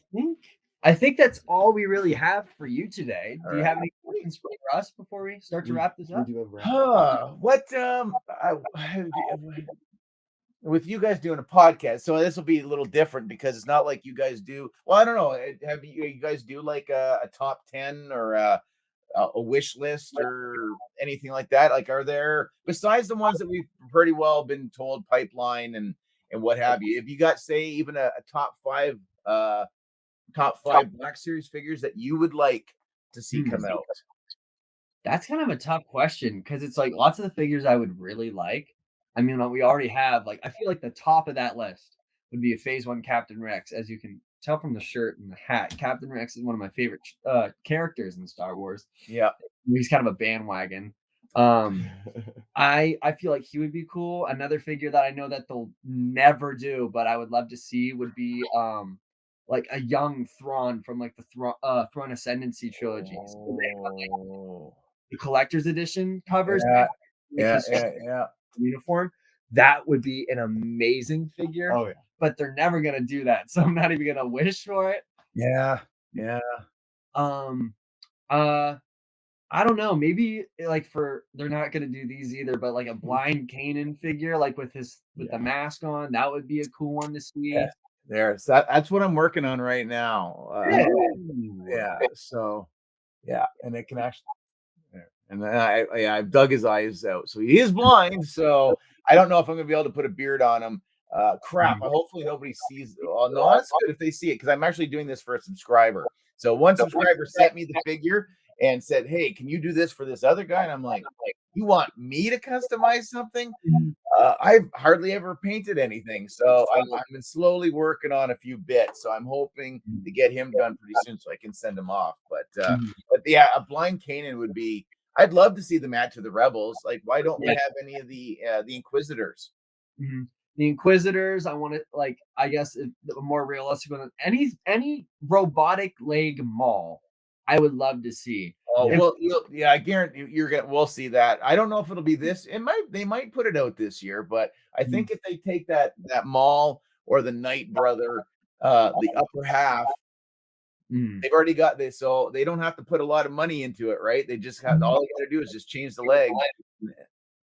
think that's all we really have for you today. Do you have any questions for us before we start to wrap this up? With you guys doing a podcast, so this will be a little different because it's not like you guys do. Well, I don't know. Have you guys do like a top 10 or a wish list or anything like that? Like, are there, besides the ones that we've pretty well been told, pipeline and what have you? Have you got, say, even a top 5 Black Series figures that you would like to see come out? That's kind of a tough question because it's like lots of the figures I would really like. I mean, we already have, like, I feel like the top of that list would be a Phase 1 Captain Rex. As you can tell from the shirt and the hat, Captain Rex is one of my favorite characters in Star Wars. Yeah. He's kind of a bandwagon. I feel like he would be cool. Another figure that I know that they'll never do, but I would love to see would be like a young Thrawn from like the Thrawn Ascendancy trilogies. The collector's edition covers. Yeah. Uniform. That would be an amazing figure. Oh yeah. But they're never gonna do that, so I'm not even gonna wish for it. Yeah. I don't know. Maybe like they're not gonna do these either, but like a blind Kanan figure, like with the mask on, that would be a cool one to see. That's what I'm working on right now. So and it can actually. And I've dug his eyes out, so he is blind. So I don't know if I'm gonna be able to put a beard on him. Crap! Hopefully nobody sees. Oh no, that's good if they see it because I'm actually doing this for a subscriber. So one subscriber sent me the figure and said, "Hey, can you do this for this other guy?" And I'm like, "You want me to customize something?" I've hardly ever painted anything, so I've been slowly working on a few bits. So I'm hoping to get him done pretty soon, so I can send him off. But yeah, a blind Kanan would be. I'd love to see them add to the Rebels. Like, why don't we have any of the Inquisitors? The Inquisitors, I want to like. I guess the more realistic one. Any robotic leg Maul, I would love to see. Oh, And well, yeah, I guarantee we'll see that. I don't know if it'll be this. They might put it out this year, but I think if they take that Maul or the Knight brother, the upper half, Mhm. they've already got this, so they don't have to put a lot of money into it, right? They just have all they got to do is just change the leg.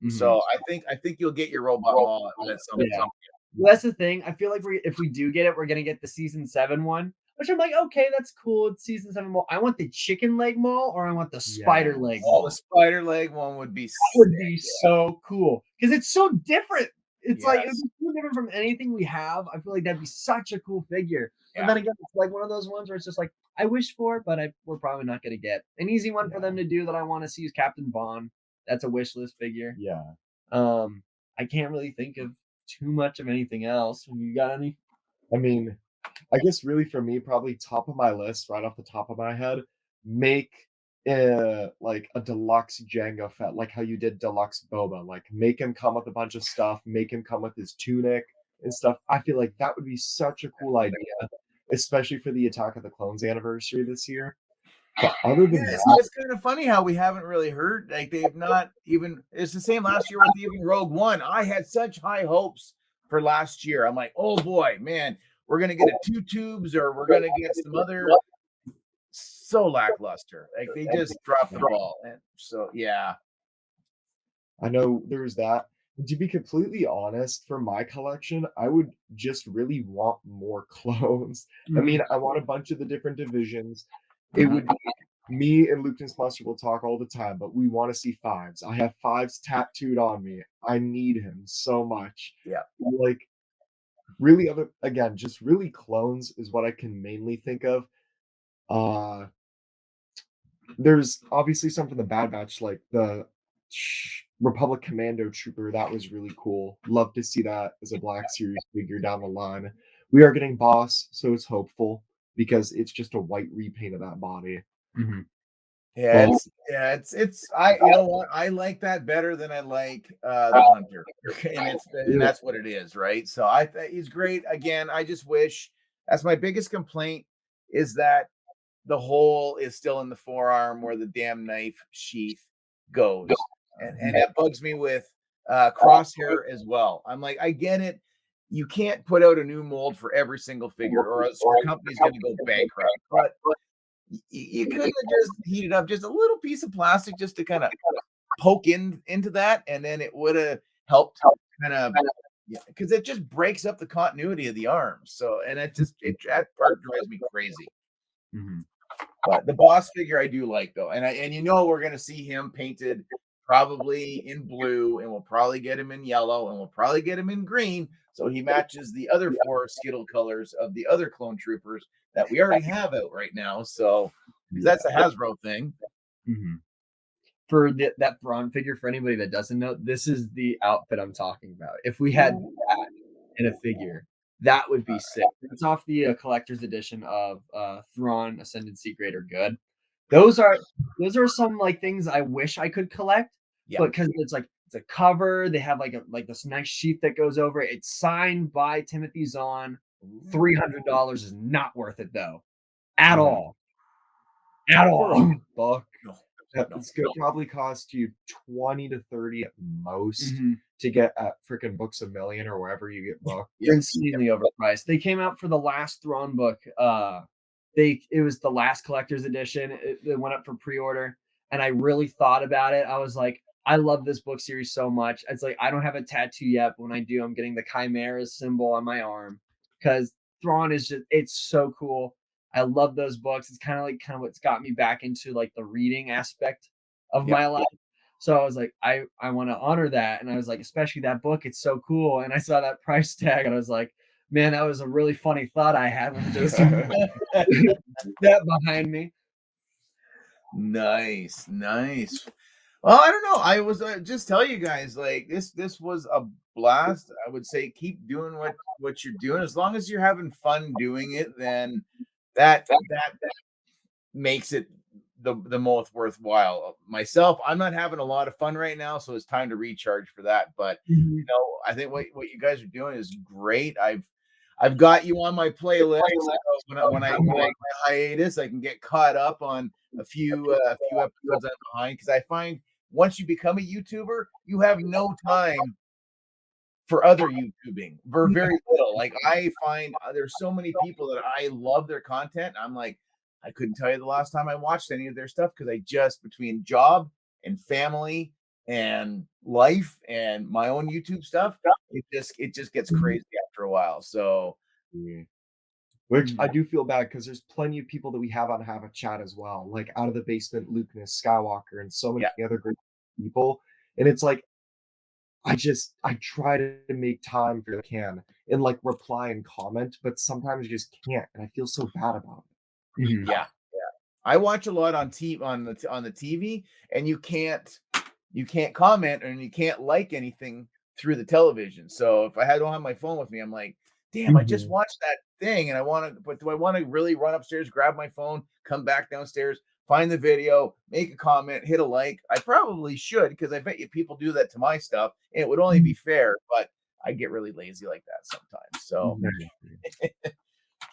Mhm. So I think you'll get your robot Maul at some Yeah. point. Well, that's the thing. I feel like if we do get it, we're gonna get the season 7 one, which I'm like, okay, that's cool. It's season 7 mall. I want the chicken leg mall, or I want the spider leg Oh, mall. the spider leg one would be That sick. would be so cool because it's so different. It's like Yes. it's so different from anything we have. I feel like that'd be such a cool figure. But Yeah. then again, it's like one of those ones where it's just like I wish for, but we're probably not gonna get. An easy one for them to do that I want to see is Captain Vaughn. That's a wish list figure. Yeah. I can't really think of too much of anything else. You got any? I mean, I guess really for me, probably top of my list, right off the top of my head, make like a deluxe Jango Fett, like how you did deluxe Boba. Like make him come with a bunch of stuff, make him come with his tunic and stuff. I feel like that would be such a cool idea, especially for the Attack of the Clones anniversary this year. But other Yeah, than that, it's kind of funny how we haven't really heard. Like they've not even. It's the same last year with even Rogue One. I had such high hopes for last year. I'm like, oh boy, man, we're gonna get a 2 tubes, or we're gonna get some other. So lackluster. Like they just dropped the ball. And so yeah, I know there's that. To be completely honest, for my collection, I would just really want more clones. I mean, I want a bunch of the different divisions. It would be me and Luke and Monster will talk all the time, but we want to see fives. I have fives tattooed on me. I need him so much. yeah. Like really other again, just really clones is what I can mainly think of. Uh there's obviously some from the Bad Batch, like the Republic Commando Trooper. That was really cool. Love to see that as a Black Series figure down the line. We are getting Boss, so it's hopeful because it's just a white repaint of that body. Yeah, But it's I you know what I like that better than I like the Hunter, and yeah, that's what it is, right? So I think he's great. Again, I just wish that's my biggest complaint is that the hole is still in the forearm where the damn knife sheath goes, and that bugs me with Crosshair as well. I'm like, I get it. You can't put out a new mold for every single figure, or else your company's going to go bankrupt. But you couldn't have just heated up just a little piece of plastic just to kind of poke into that, and then it would have helped kind of because it just breaks up the continuity of the arms. So and that part drives me crazy. But the boss figure I do like though, and you know we're gonna see him painted probably in blue, and we'll probably get him in yellow, and we'll probably get him in green, so he matches the other 4 Skittle colors of the other clone troopers that we already have out right now. So 'cause that's a Hasbro thing. For that Thrawn figure, for anybody that doesn't know, this is the outfit I'm talking about. If we had that in a figure, that would be sick. It's off the collector's edition of Thrawn Ascendancy Greater Good. Those are some like things I wish I could collect, Yeah. but because it's like it's a cover, they have like this nice sheath that goes over it. It's signed by Timothy Zahn. $300 is not worth it though, at all, at all. buck. No, It's gonna probably cost you 20 to 30 at most Mhm. to get at freaking Books a Million or wherever you get book. Insanely overpriced. They came out for the last Thrawn book. It was the last collector's edition. It went up for pre-order, and I really thought about it. I was like, I love this book series so much. It's like I don't have a tattoo yet, but when I do, I'm getting the Chimera symbol on my arm because Thrawn is it's so cool. I love those books. It's kind of what's got me back into like the reading aspect of my life. So I was like, I want to honor that. And I was like, especially that book, it's so cool. And I saw that price tag and I was like, man, that was a really funny thought I had when just that behind me. Nice. Well, I don't know. I was just tell you guys like this was a blast. I would say keep doing what you're doing as long as you're having fun doing it. Then that makes it the most worthwhile. Myself, I'm not having a lot of fun right now, so it's time to recharge for that. But I think what you guys are doing is great. I've got you on my playlist. When I my hiatus, I can get caught up on a few episodes I'm behind, because I find once you become a YouTuber, you have no time for other YouTubing, for very little. Like, I find there's so many people that I love their content. I'm like, I couldn't tell you the last time I watched any of their stuff, because I just, between job and family and life and my own YouTube stuff, it just gets crazy after a while. So Which I do feel bad, because there's plenty of people that we have on Have a Chat as well, like Out of the Basement, Lukeness, Skywalker, and so many other great people. And it's like, I try to make time for what I can and like reply and comment, but sometimes I just can't, and I feel so bad about it. yeah. I watch a lot on the TV, and you can't comment and you can't like anything through the television. So if don't have my phone with me, I'm like, damn, I just watched that thing, and but do I want to really run upstairs, grab my phone, come back downstairs, find the video, make a comment, hit a like? I probably should, because I bet you people do that to my stuff, and it would only be fair, but I get really lazy like that sometimes. So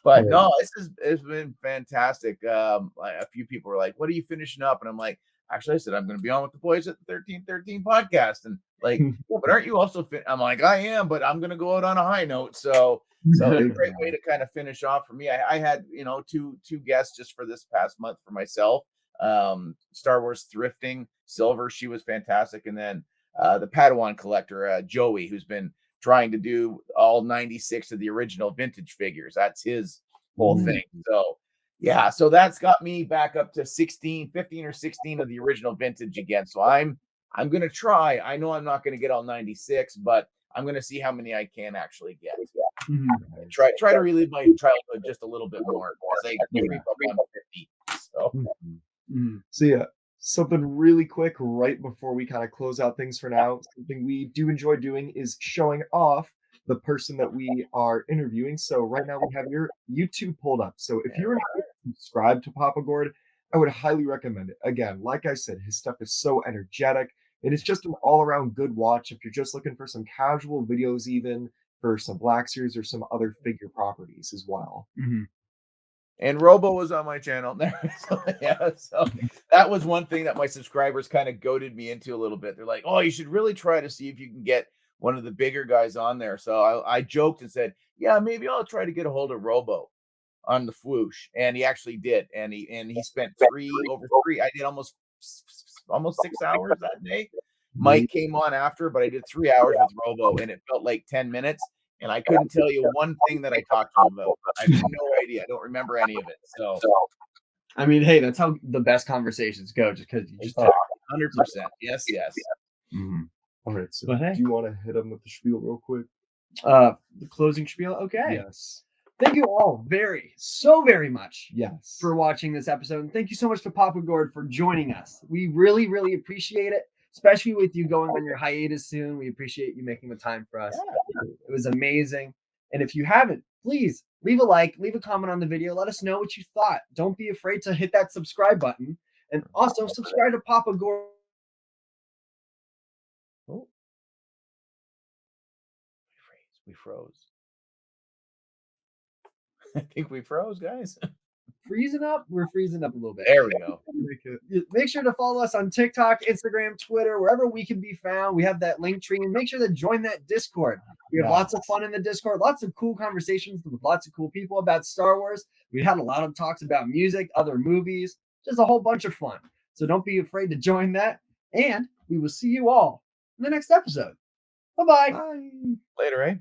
but no, it's been fantastic. A few people were like, "What are you finishing up?" And I'm like, actually, I said I'm going to be on with the boys at the 1313 podcast, and like, well, but aren't you also? I'm like, I am, but I'm going to go out on a high note. So it's a great way to kind of finish off for me. I had two guests just for this past month for myself. Star Wars Thrifting Silver, she was fantastic, and then the Padawan collector Joey, who's been trying to do all 96 of the original vintage figures. That's his whole thing. So yeah, so that's got me back up to 15 or 16 of the original vintage again. So I'm gonna try. I know I'm not gonna get all 96, but I'm gonna see how many I can actually get. Try to relive my childhood just a little bit more, because I creep up on 50. So yeah, something really quick right before we kind of close out things for now. Something we do enjoy doing is showing off the person that we are interviewing. So right now we have your YouTube pulled up. So if you're not subscribed to Papa Gord, I would highly recommend it. Again, like I said, his stuff is so energetic, and it's just an all-around good watch if you're just looking for some casual videos, even for some Black Series or some other figure properties as well. And Robo was on my channel. So that was one thing that my subscribers kind of goaded me into a little bit. They're like, "Oh, you should really try to see if you can get one of the bigger guys on there." So I joked and said, "Yeah, maybe I'll try to get a hold of Robo on the Fwoosh," and he actually did. And he spent over three. I did almost 6 hours that day. Mike came on after, but I did 3 hours with Robo, and it felt like 10 minutes. And I couldn't tell you one thing that I talked to him about. I have no idea. I don't remember any of it. So, I mean, hey, that's how the best conversations go. Just because you just talk. 100%. Yes. All right. So do you want to hit him with the spiel real quick? The closing spiel. Okay. Yes. Thank you all so very much. Yes. For watching this episode, and thank you so much to Papa Gord for joining us. We really, really appreciate it. Especially with you going on your hiatus soon. We appreciate you making the time for us. It was amazing. And if you haven't, please leave a like, leave a comment on the video. Let us know what you thought. Don't be afraid to hit that subscribe button. And also subscribe to Papa Gord. Oh. We froze. I think we froze, guys. Freezing up? We're freezing up a little bit. There we go. Make sure to follow us on TikTok, Instagram, Twitter, wherever we can be found. We have that link tree, and make sure to join that Discord. We have lots of fun in the Discord, lots of cool conversations with lots of cool people about Star Wars. We had a lot of talks about music, other movies, just a whole bunch of fun. So don't be afraid to join that. And we will see you all in the next episode. Bye-bye. Bye. Later, eh?